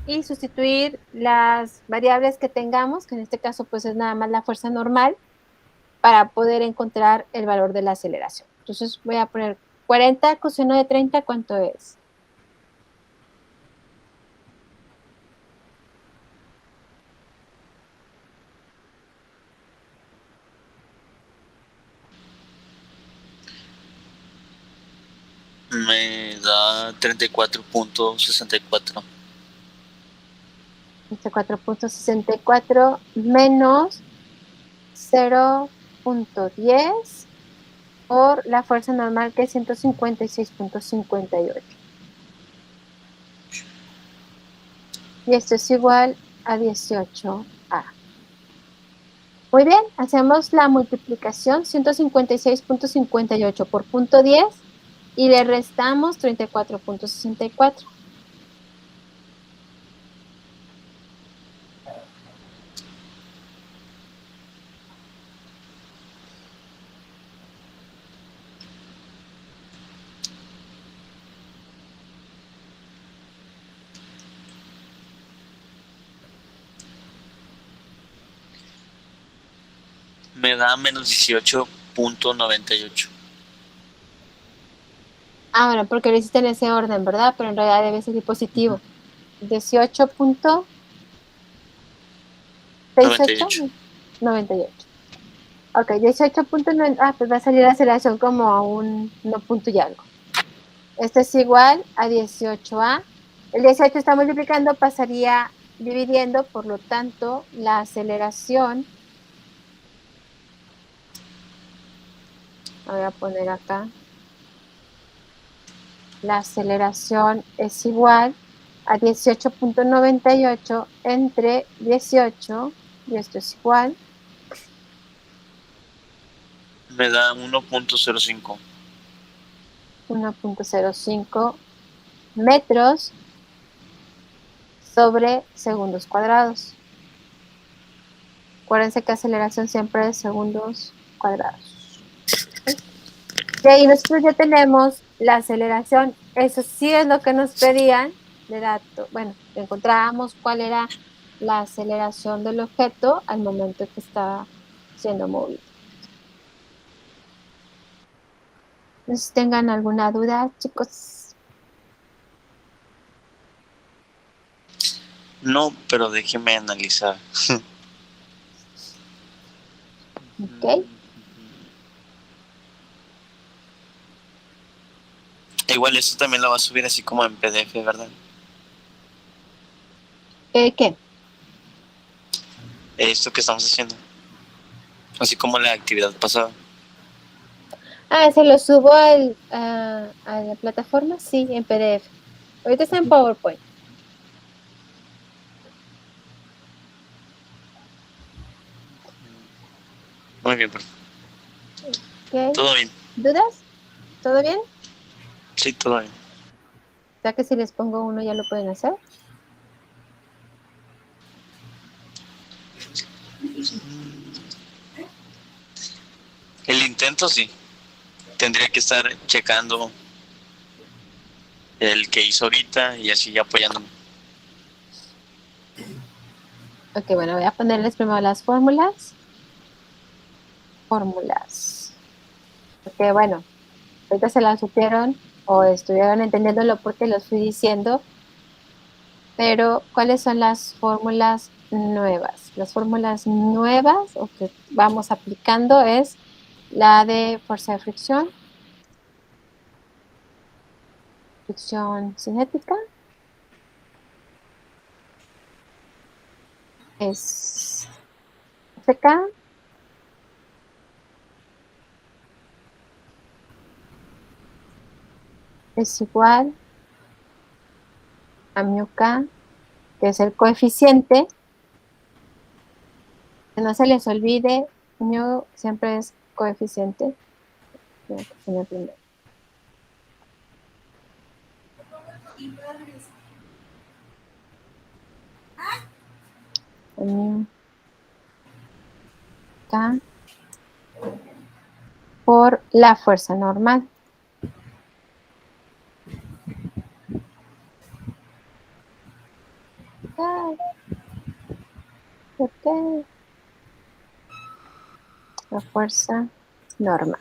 y sustituir las variables que tengamos, que en este caso pues es nada más la fuerza normal, para poder encontrar el valor de la aceleración. Entonces voy a poner 40 coseno de 30, ¿cuánto es? Me da 34.64. 4.64 menos 0.10 por la fuerza normal, que es 156.58. Y esto es igual a 18A. Muy bien, hacemos la multiplicación 156.58 por 0.10 y le restamos 34.64. Me da menos 18.98. Ah, bueno, porque lo hiciste en ese orden, ¿verdad? Pero en realidad debe ser positivo. 18.68. 98. 98. Ok, 18.9. Ah, pues va a salir la aceleración como a un 1 punto y algo. Esto es igual a 18A. El 18 está multiplicando, pasaría dividiendo, por lo tanto, la aceleración. Voy a poner acá. La aceleración es igual a 18.98 entre 18, y esto es igual. Me da 1.05. 1.05 metros sobre segundos cuadrados. Acuérdense que aceleración siempre es segundos cuadrados. Y ahí nosotros ya tenemos la aceleración. Eso sí es lo que nos pedían de dato. Bueno, encontrábamos cuál era la aceleración del objeto al momento que estaba siendo movido. No sé si tengan alguna duda, chicos. No, pero déjeme analizar. Ok. Igual esto también lo va a subir así como en PDF, ¿verdad? ¿Qué? Esto que estamos haciendo. Así como la actividad pasada. Ah, se lo subo a la plataforma, sí, en PDF. Ahorita está en PowerPoint. Muy bien, perfecto. Ok. Todo bien. ¿Dudas? ¿Todo bien? Sí, todo bien. Ya que si les pongo uno ya lo pueden hacer. El intento sí. Tendría que estar checando el que hizo ahorita y así apoyándome. Ok, bueno, voy a ponerles primero las fórmulas. Porque bueno, ahorita se las supieron o estuvieron entendiéndolo porque los fui diciendo. Pero, ¿cuáles son las fórmulas nuevas? Las fórmulas nuevas o que vamos aplicando es la de fuerza de fricción cinética, es Fk es igual a μk, que es el coeficiente. Que no se les olvide, μ siempre es coeficiente. Tengo que poner primero. μk por la fuerza normal. ¿Por qué? La fuerza normal.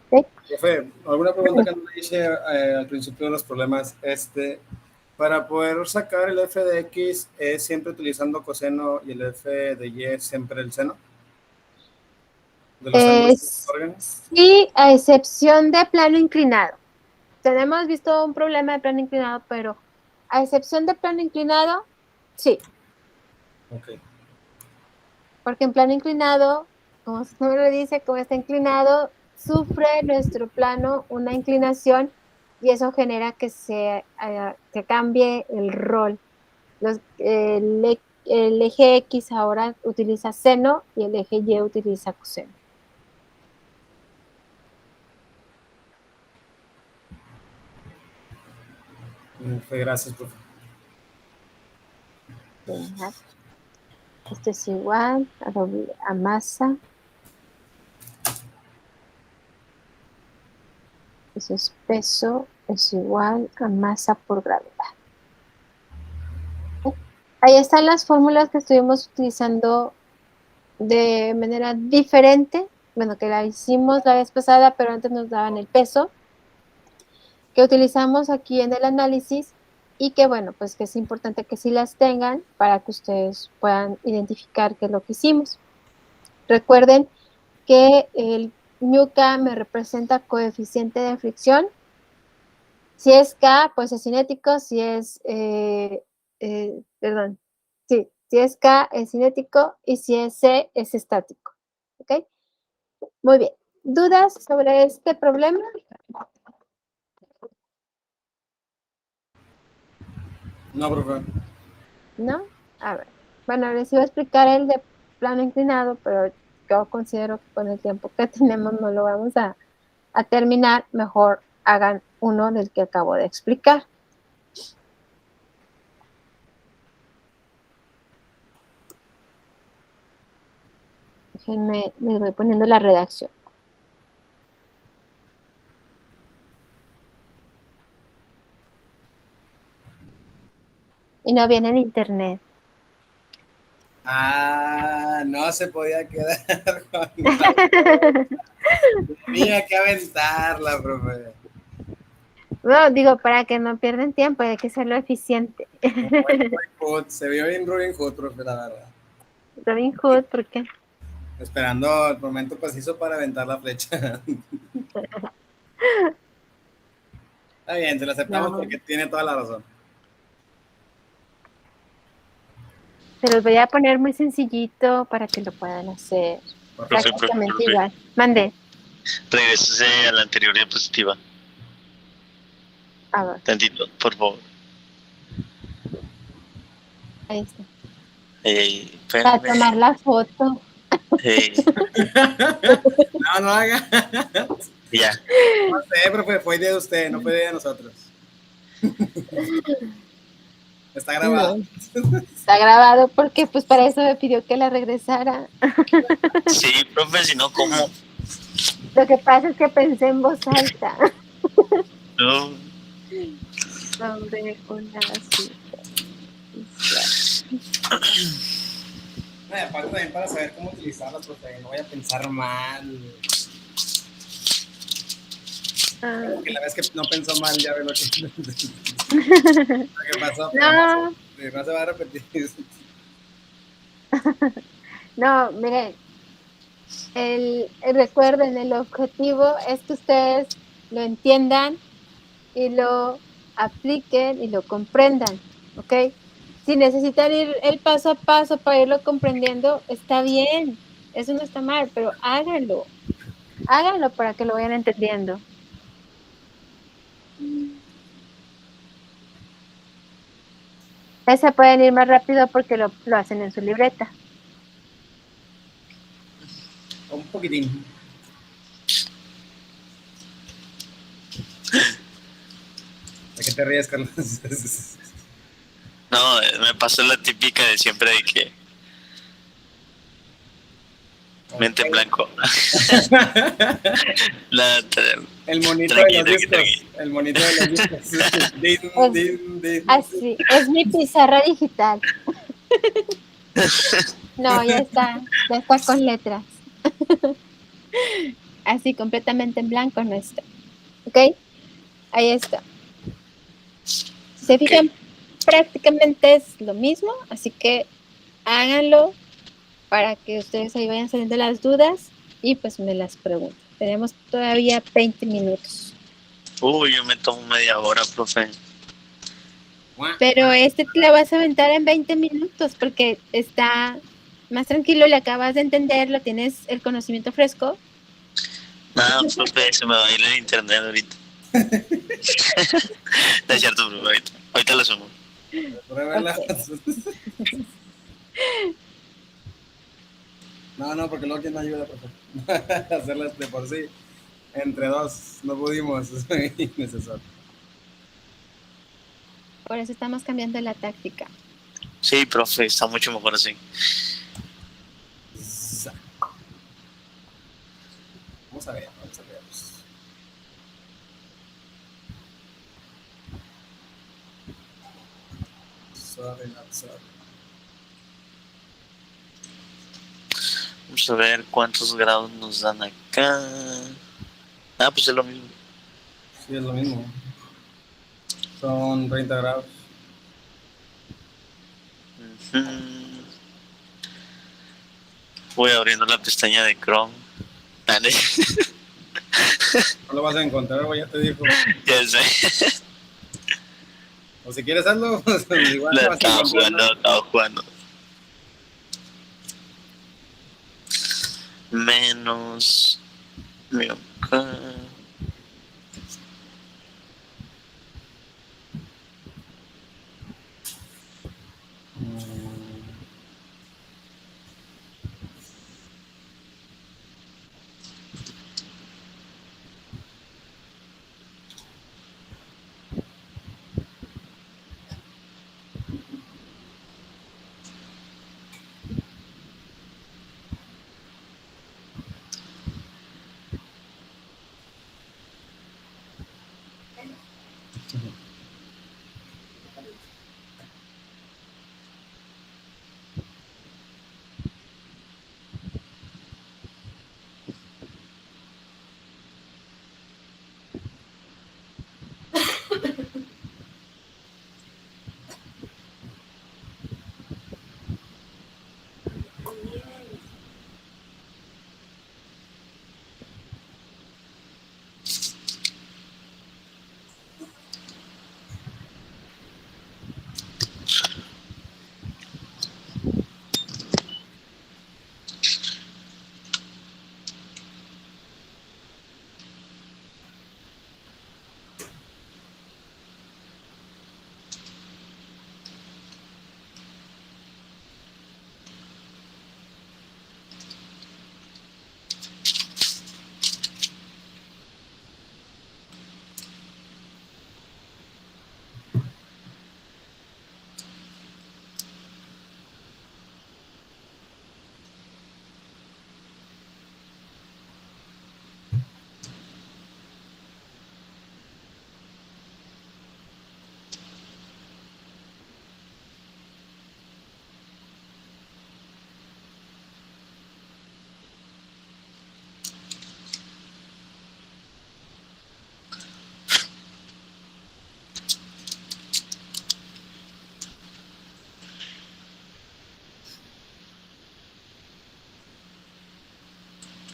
¿Sí? Profe, alguna pregunta que no le hice al principio de los problemas. Para poder sacar el f de x, ¿es siempre utilizando coseno y el f de y es siempre el seno de los ángulos que nos otorgan? Sí, a excepción de plano inclinado. tenemos visto un problema de plano inclinado, pero a excepción de plano inclinado, sí. Ok. Porque en plano inclinado, como su nombre lo dice, como está inclinado, sufre nuestro plano una inclinación y eso genera que que cambie el rol. El eje X ahora utiliza seno y el eje Y utiliza coseno. Gracias, profe. Venga. Esto es igual a masa. Eso es peso, es igual a masa por gravedad. Ahí están las fórmulas que estuvimos utilizando de manera diferente. Bueno, que la hicimos la vez pasada, pero antes nos daban el peso, que utilizamos aquí en el análisis y que, bueno, pues que es importante que sí las tengan para que ustedes puedan identificar qué es lo que hicimos. Recuerden que el μk me representa coeficiente de fricción. Si es K, pues es cinético. Si es, perdón, sí, si es K es cinético y si es C es estático. ¿Ok? Muy bien. ¿Dudas sobre este problema? No, profe. ¿No? A ver. Bueno, les iba a explicar el de plano inclinado, pero yo considero que con el tiempo que tenemos no lo vamos a terminar. Mejor hagan uno del que acabo de explicar. Déjenme, les voy poniendo la redacción. Y no viene en internet. Ah, no se podía quedar con Tenía que aventarla, profe. No, digo, para que no pierdan tiempo, hay que hacerlo eficiente. Robin Hood, se vio bien Robin Hood, profe, la verdad. Robin Hood, ¿por qué? Esperando el momento preciso para aventar la flecha. Está bien, se lo aceptamos No. porque tiene toda la razón. Se los voy a poner muy sencillito para que lo puedan hacer. Profe, Prácticamente igual. Mande. Regrese a la anterior diapositiva. A ver, Tantito, por favor. ahí está. Espérame. Para tomar la foto. No, no haga. Ya. No sé, profe, fue idea de usted, no fue idea de nosotros. Está grabado. No, está grabado porque pues para eso me pidió que la regresara. Sí, profe, si no, ¿cómo? Lo que pasa es que pensé en voz alta. No. Sobre una cita. No, y aparte también para saber cómo utilizarlas, profe, no voy a pensar mal. Porque la vez que no pensó mal, ya ve lo que pasó. No. No se va a repetir. No, miren, recuerden, el objetivo es que ustedes lo entiendan y lo apliquen y lo comprendan, ¿ok? Si necesitan ir el paso a paso para irlo comprendiendo, está bien, eso no está mal, pero háganlo para que lo vayan entendiendo. Se pueden ir más rápido porque lo hacen en su libreta. Un poquitín. ¿De qué te ríes, Carlos? No, me pasó la típica de siempre de que mente en blanco. El monito de los discos. El monito de los discos. Así, es mi pizarra digital. No, ya está con letras. Así, completamente en blanco no está. ¿Ok? Ahí está. Si se fijan, prácticamente es lo mismo, así que háganlo para que ustedes ahí vayan saliendo las dudas y pues me las pregunten. Tenemos todavía 20 minutos. Uy, yo me tomo media hora, profe. Pero este te lo vas a aventar en 20 minutos porque está más tranquilo, le acabas de entender, lo tienes el conocimiento fresco. Nada, profe, se me va a ir el internet ahorita. No es cierto, profe, ahorita lo sumo. Pruébela. Ok. No, porque luego quién me ayuda, profe. Hacerlas de por sí. Entre dos no pudimos, es innecesario. Por eso estamos cambiando la táctica. Sí, profe, está mucho mejor así. Vamos a ver. Sorry, not sorry. Vamos a ver cuántos grados nos dan acá. Ah, pues es lo mismo. Sí, es lo mismo. Son 30 grados. Voy abriendo la pestaña de Chrome. No lo vas a encontrar, güey, ya te dijo. Ya sé. O si quieres hazlo, pues igual La no vas a encontrar. estaba jugando. Menos. Mira acá.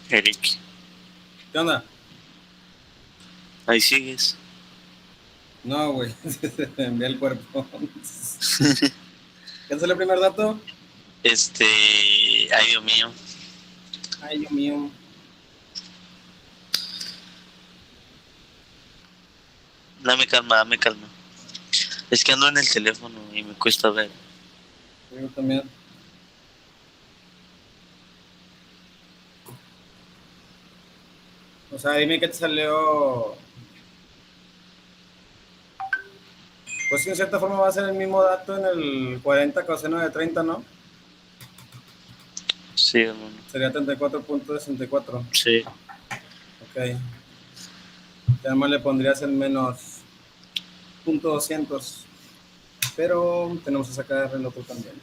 Eric, ¿Qué onda? ahí sigues. No, güey, envié el cuerpo. ¿Qué es el primer dato? Ay, Dios mío. Ay, Dios mío. Dame calma, dame calma. Es que ando en el teléfono y me cuesta ver. Yo también. O sea, dime qué te salió. Pues sí, en cierta forma va a ser el mismo dato en el 40 coseno de 30, ¿no? Sí, hermano. Sería 34.64. Sí. Ok. Además le pondrías el menos .200. Pero tenemos que sacar el otro también.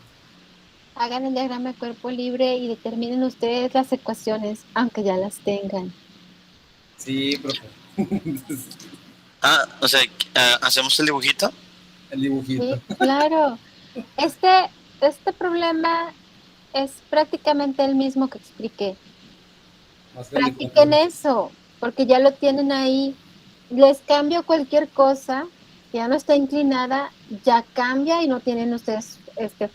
Hagan el diagrama de cuerpo libre y determinen ustedes las ecuaciones, aunque ya las tengan. Sí, profe. Ah, o sea, ¿hacemos el dibujito? El dibujito. Sí, claro. Este problema es prácticamente el mismo que expliqué. Más que el Practiquen dibujo. eso, porque ya lo tienen ahí. les cambio cualquier cosa, ya no está inclinada, ya cambia y no tienen ustedes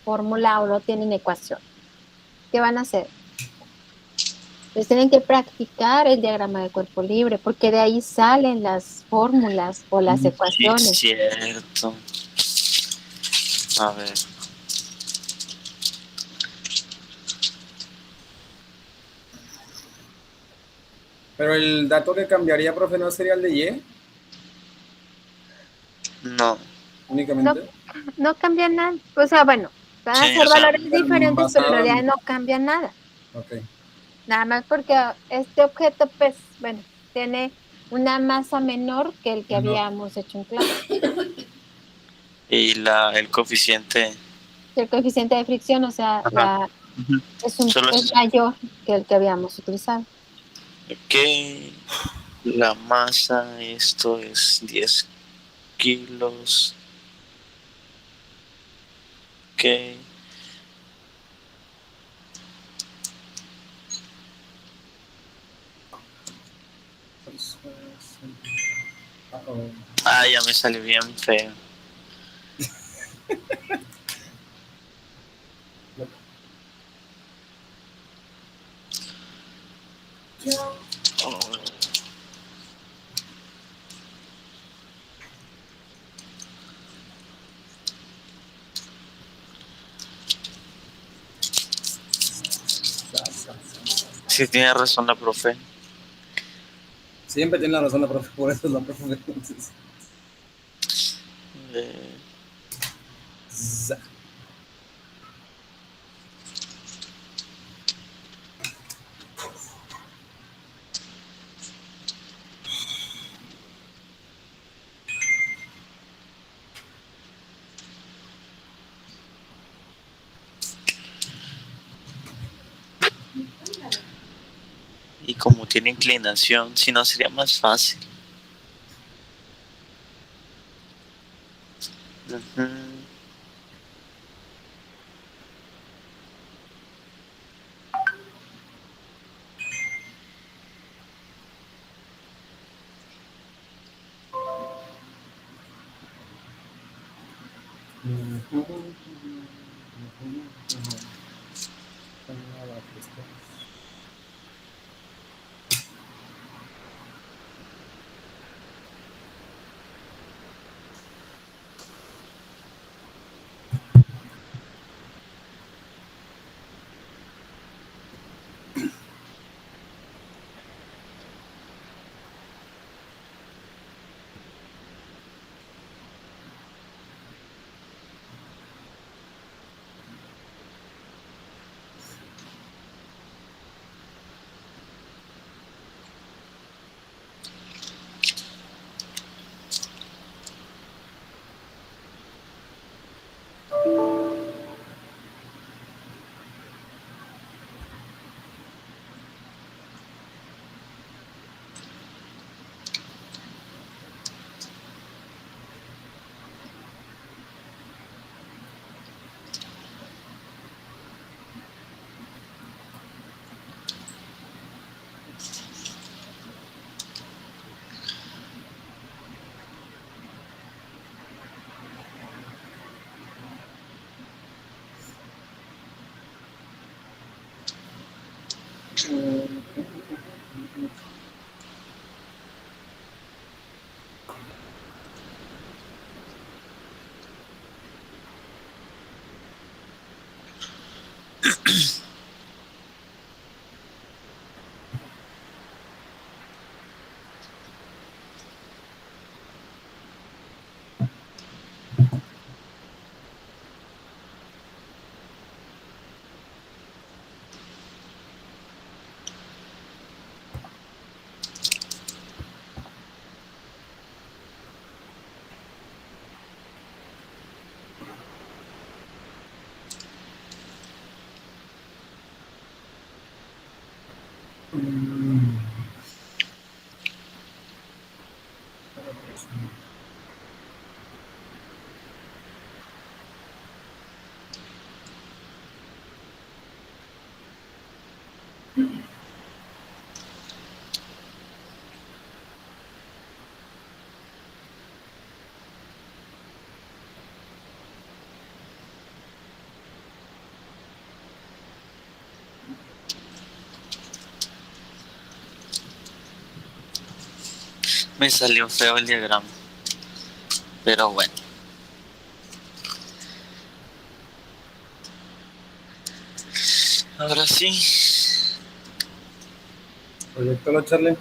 fórmula o no tienen ecuación. ¿Qué van a hacer? Les tienen que practicar el diagrama de cuerpo libre, porque de ahí salen las fórmulas o las Sí, es ecuaciones. cierto. A ver. Pero el dato que cambiaría, profe, ¿no sería el de Y No. No, únicamente? no cambia nada. O sea, bueno, van a Sí, ser o sea, valores diferentes, pero en Basado realidad en... no cambia nada. Ok. Nada más porque este objeto, pues, bueno, tiene una masa menor que el que No. habíamos hecho en clase. y el coeficiente. El coeficiente de fricción, o sea, Ajá. Ujú. Solo es es. mayor que el que habíamos utilizado. Ok. La masa, esto es 10 kilos. Ok. Uh-oh. Ah, ya me salió bien feo. Oh, sí, tiene razón la profe. Siempre tiene la razón la profe, por eso es la profe. Entonces, Eh, za. y como tiene inclinación, si no sería más fácil. Ujú. Me salió feo el diagrama. Pero bueno. Ahora sí. Proyectalo, Charlie.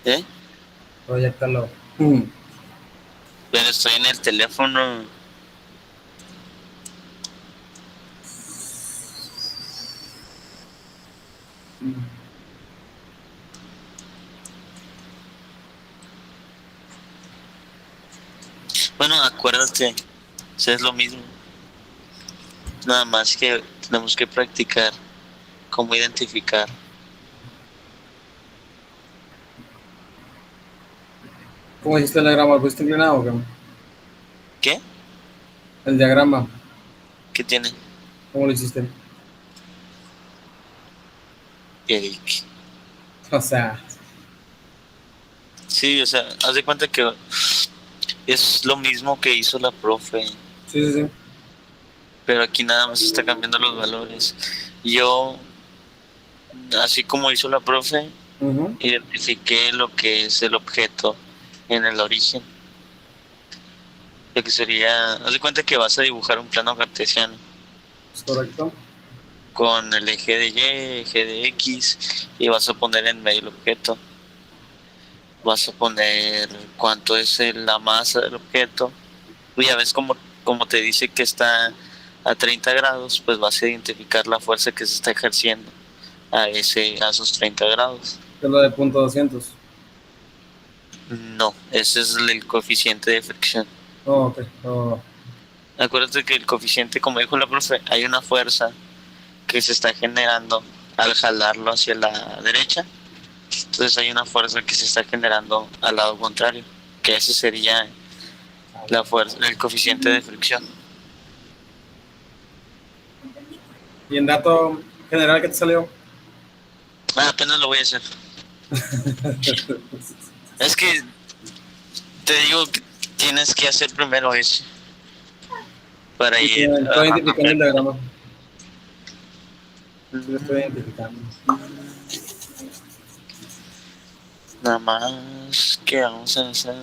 ¿Eh? Proyectalo. Pero estoy en el teléfono. Bueno, acuérdate. Eso es lo mismo. Nada más que tenemos que practicar cómo identificar. ¿Cómo hiciste el diagrama? ¿Lo pusiste inclinado o qué? ¿Qué? El diagrama, ¿Qué tiene? ¿cómo lo hiciste? Eric. O sea, Sí, o sea, haz de cuenta que es lo mismo que hizo la profe, sí. pero aquí nada más está cambiando los valores. Yo, así como hizo la profe, Ujú, identifiqué lo que es el objeto en el origen. Lo que sería, haz de cuenta que vas a dibujar un plano cartesiano es correcto. con el eje de Y, eje de X, y vas a poner en medio el objeto. Vas a poner cuánto es la masa del objeto. Y ya ves como te dice que está a 30 grados, pues vas a identificar la fuerza que se está ejerciendo a esos 30 grados. ¿Qué es lo de punto 200? No, ese es el coeficiente de fricción. Oh, ok. Oh, Acuérdate que el coeficiente, como dijo la profe, hay una fuerza que se está generando al jalarlo hacia la derecha. Entonces hay una fuerza que se está generando al lado contrario, que ese sería la fuerza, el coeficiente de fricción. ¿y en dato general qué te salió? Apenas lo voy a hacer. Es que te digo que tienes que hacer primero eso para Sí, ir estoy agarrando identificando el práctica. diagrama. Sí, lo estoy identificando. Nada más que vamos a hacer.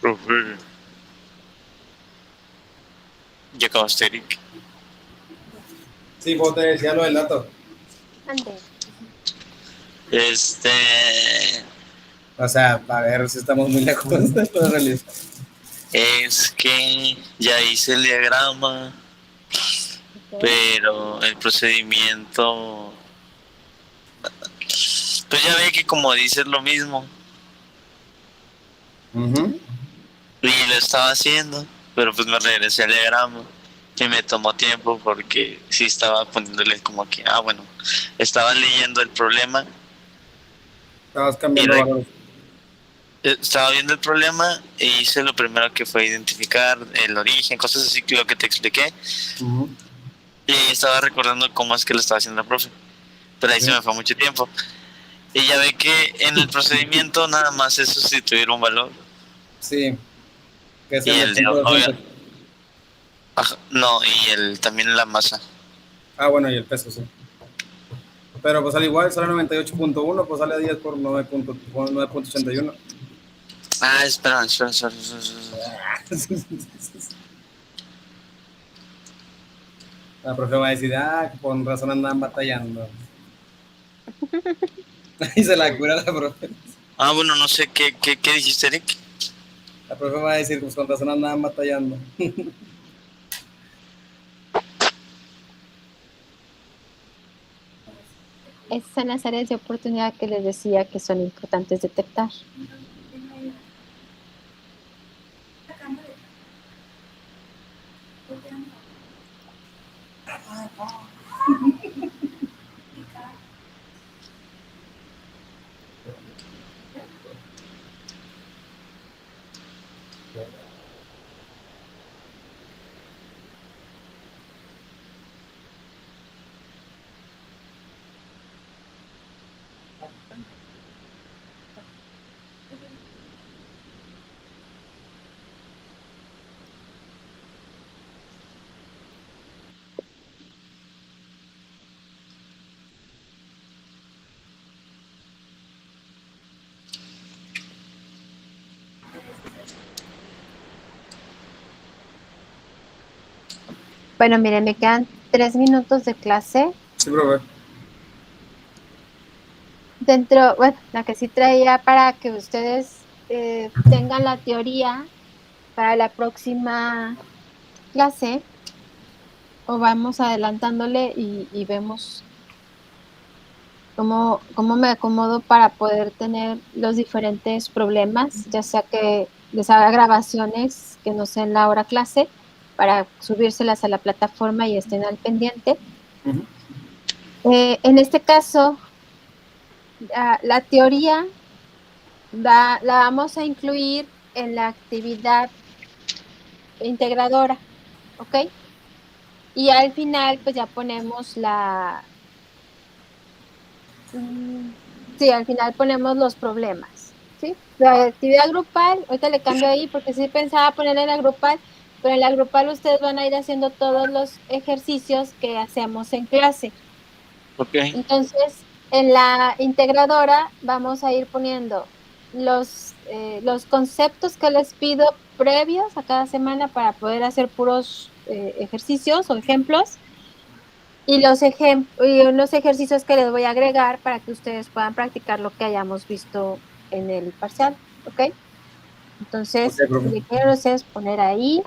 Profe. Ya acabaste, Eric. Sí, vos te decía lo del dato. Ande. O sea, a ver si estamos muy lejos de la realidad. Es que ya hice el diagrama, pero el procedimiento, pues ya ve que como dices lo mismo, Ujú. y lo estaba haciendo, pero pues me regresé al diagrama y me tomó tiempo porque sí estaba poniéndole como que, bueno, estaba leyendo el problema Estabas y cambiando valores. estaba viendo el problema e hice lo primero que fue identificar el origen, cosas así que lo que te expliqué. Ujú. Y estaba recordando cómo es que lo estaba haciendo el profe. Pero ahí Sí. se me fue mucho tiempo. Y ya ve que en el procedimiento nada más es sustituir un valor. Sí, que es Y el el de punto de fuente. no, y el también la masa. Ah, bueno, y el peso, sí. Pero pues al igual sale 98.1, pues sale 10 por 9.81. Ah, espera. La profe va a decir, con razón andaban batallando. Y se la cura la profe. Ah, bueno, no sé, ¿qué dijiste, Eric? La profe va a decir, pues con razón andaban batallando. Esas son las áreas de oportunidad que les decía que son importantes detectar. Bueno, miren, me quedan 3 minutos de clase. Sí, profe. Dentro, bueno, la que sí traía para que ustedes tengan la teoría para la próxima clase, o vamos adelantándole y vemos cómo me acomodo para poder tener los diferentes problemas, ya sea que les haga grabaciones que no sean la hora clase, para subírselas a la plataforma y estén al pendiente. Ujú. En este caso, la teoría la vamos a incluir en la actividad integradora, ¿ok? Y al final, pues ya ponemos sí, al final ponemos los problemas, ¿sí? La actividad grupal, ahorita le cambio ahí porque sí pensaba ponerla en la grupal, pero en la grupal ustedes van a ir haciendo todos los ejercicios que hacemos en clase. Ok. Entonces, en la integradora vamos a ir poniendo los conceptos que les pido previos a cada semana para poder hacer puros ejercicios o ejemplos y los ejercicios que les voy a agregar para que ustedes puedan practicar lo que hayamos visto en el parcial, ¿ok? Ok, Entonces, profe. lo que quiero es poner ahí.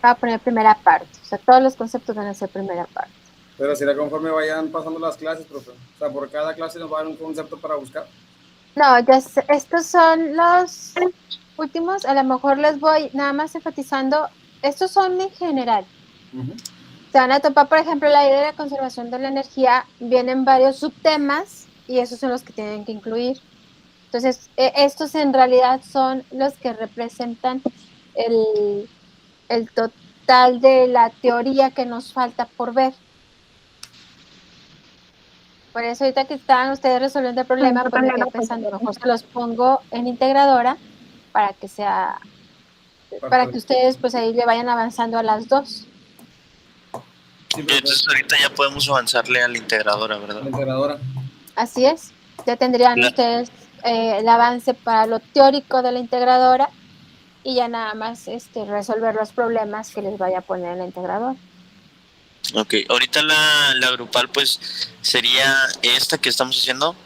Va a poner primera parte, o sea, todos los conceptos van a ser primera parte. Pero será conforme vayan pasando las clases, profe. O sea, por cada clase nos va a dar un concepto para buscar. No, estos son los últimos, a lo mejor les voy nada más enfatizando, estos son en general. Ujú. Se van a topar, por ejemplo, la idea de la conservación de la energía, vienen varios subtemas y esos son los que tienen que incluir. Entonces, estos en realidad son los que representan el, el total de la teoría que nos falta por ver. Por eso ahorita que estaban ustedes resolviendo el problema, pues me quedé pensando, mejor se los pongo en integradora para que para que ustedes pues ahí le vayan avanzando a las dos. Sí, Y profe. entonces ahorita ya podemos avanzarle a la integradora, La ¿verdad? integradora. Así es. Ya tendrían ustedes el avance para lo teórico de la integradora y ya nada más resolver los problemas que les vaya a poner en la integradora. Ok, ahorita la grupal pues sería esta que estamos haciendo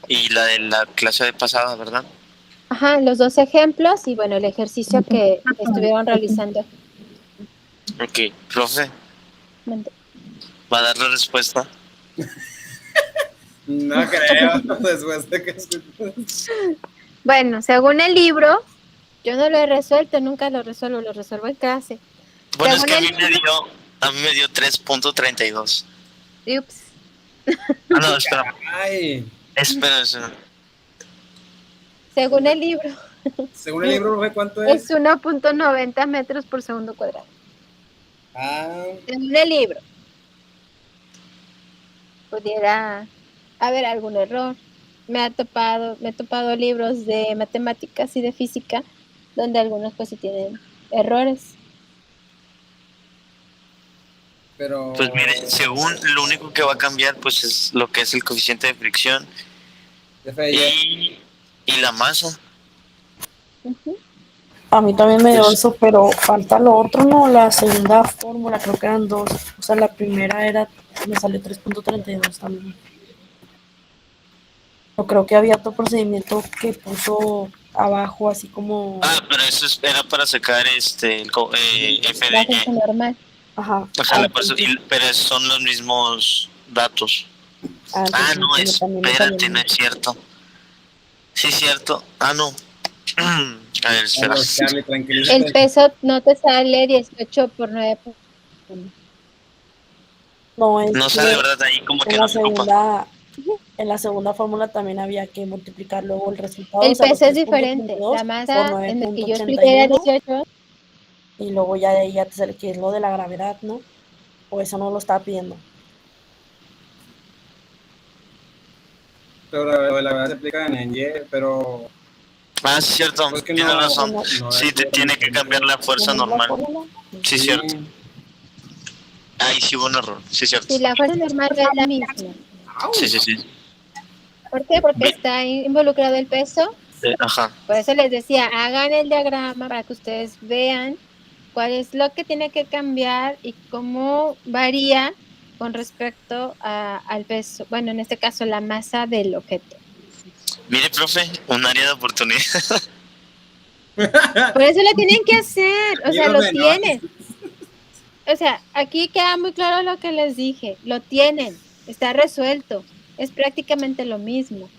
y la de la clase pasada, ¿verdad? Ajá, los dos ejemplos y bueno, el ejercicio que estuvieron realizando. Ok, profe, Mande. va a dar la respuesta. No creo, después de que Bueno, según el libro, yo no lo he resuelto, nunca lo resuelvo en clase. Bueno, es Según que el libro, a mí me dio 3.32. ups, Ah, no, espera. Ay, Espera. Según el libro, según el libro, profe, ¿cuánto es es? 1.90 metros por segundo cuadrado. Ah, Según el libro. Pudiera haber algún error. Me he topado libros de matemáticas y de física donde algunos pues sí tienen errores. pero... Pues mire, según lo único que va a cambiar, pues es lo que es el coeficiente de fricción y la masa. Ujú. A mí también me dio Pues, eso, pero falta lo otro, ¿no? La segunda fórmula, creo que eran dos. O sea, la primera era, me salió 3.32 también. O creo que había otro procedimiento que puso abajo, así como, pero eso era para sacar el La fuerza FDG. normal. ajá, O sea, entonces, pero son los mismos datos. entonces No, también me salió espérate, no mal. es cierto. Sí, es cierto. No. A ver, espera. Carlos, Charlie, El tranquilízate. peso no te sale 18 por 9.1. No, es No sale, que ¿verdad? Ahí como que en no la me ocupa. segunda, en la segunda fórmula también había que multiplicar luego el resultado, o El sea, los peso es diferente. 3.32 La por masa en el que yo expliqué era 9.81 18. y luego ya de ahí ya te sale que es lo de la gravedad, ¿no? O eso no lo estaba pidiendo. Pero la verdad se aplica en Y, pero Sí, es cierto. pues que Tienes no, razón. No, Sí, te tiene que cambiar la fuerza ¿no es la normal. fórmula? Sí, es sí, cierto. Ahí sí hubo un error. Sí, es cierto. Si la fuerza normal es la misma. Sí. ¿Por qué? Porque Bien. está involucrado el peso. Ajá. Por eso les decía, hagan el diagrama para que ustedes vean cuál es lo que tiene que cambiar y cómo varía con respecto al peso. Bueno, en este caso, la masa del objeto. Mire, profe, un área de oportunidad. Por eso lo tienen que hacer, o sea, lo profe, no. tienen. O sea, aquí queda muy claro lo que les dije, lo tienen, está resuelto, es prácticamente lo mismo,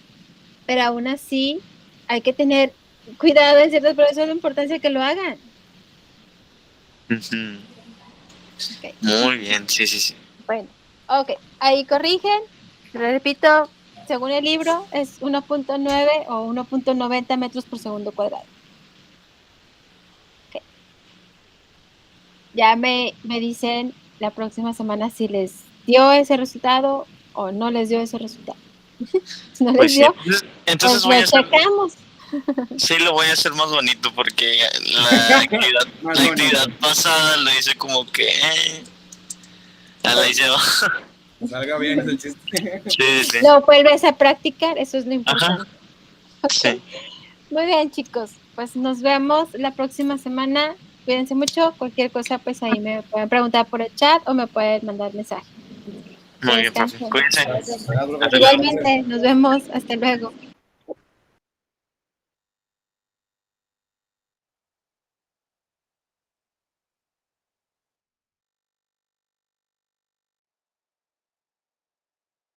pero aún así hay que tener cuidado en ciertas, por eso es la importancia que lo hagan. Ujú. Okay. Muy bien, sí. Bueno, ok, ahí corrigen, repito, según el libro es 1.9 o 1.90 metros por segundo cuadrado. Okay. Ya me dicen la próxima semana si les dio ese resultado o no les dio ese resultado. Si no les Pues sí, dio, entonces pues voy lo a hacer, checamos. sí, lo voy a hacer más bonito porque la Más actividad bonito. pasada lo hice como que, la hice, Salga bien ese chiste. sí. Lo vuelves a practicar, eso es lo Ajá, importante. Ok, sí. muy bien, chicos. Pues nos vemos la próxima semana. Cuídense mucho. Cualquier cosa, pues ahí me pueden preguntar por el chat o me pueden mandar mensaje. Que Muy bien, profe. descansen. Cuídense. Gracias, profe. Hasta luego. Igualmente, nos vemos. Hasta luego.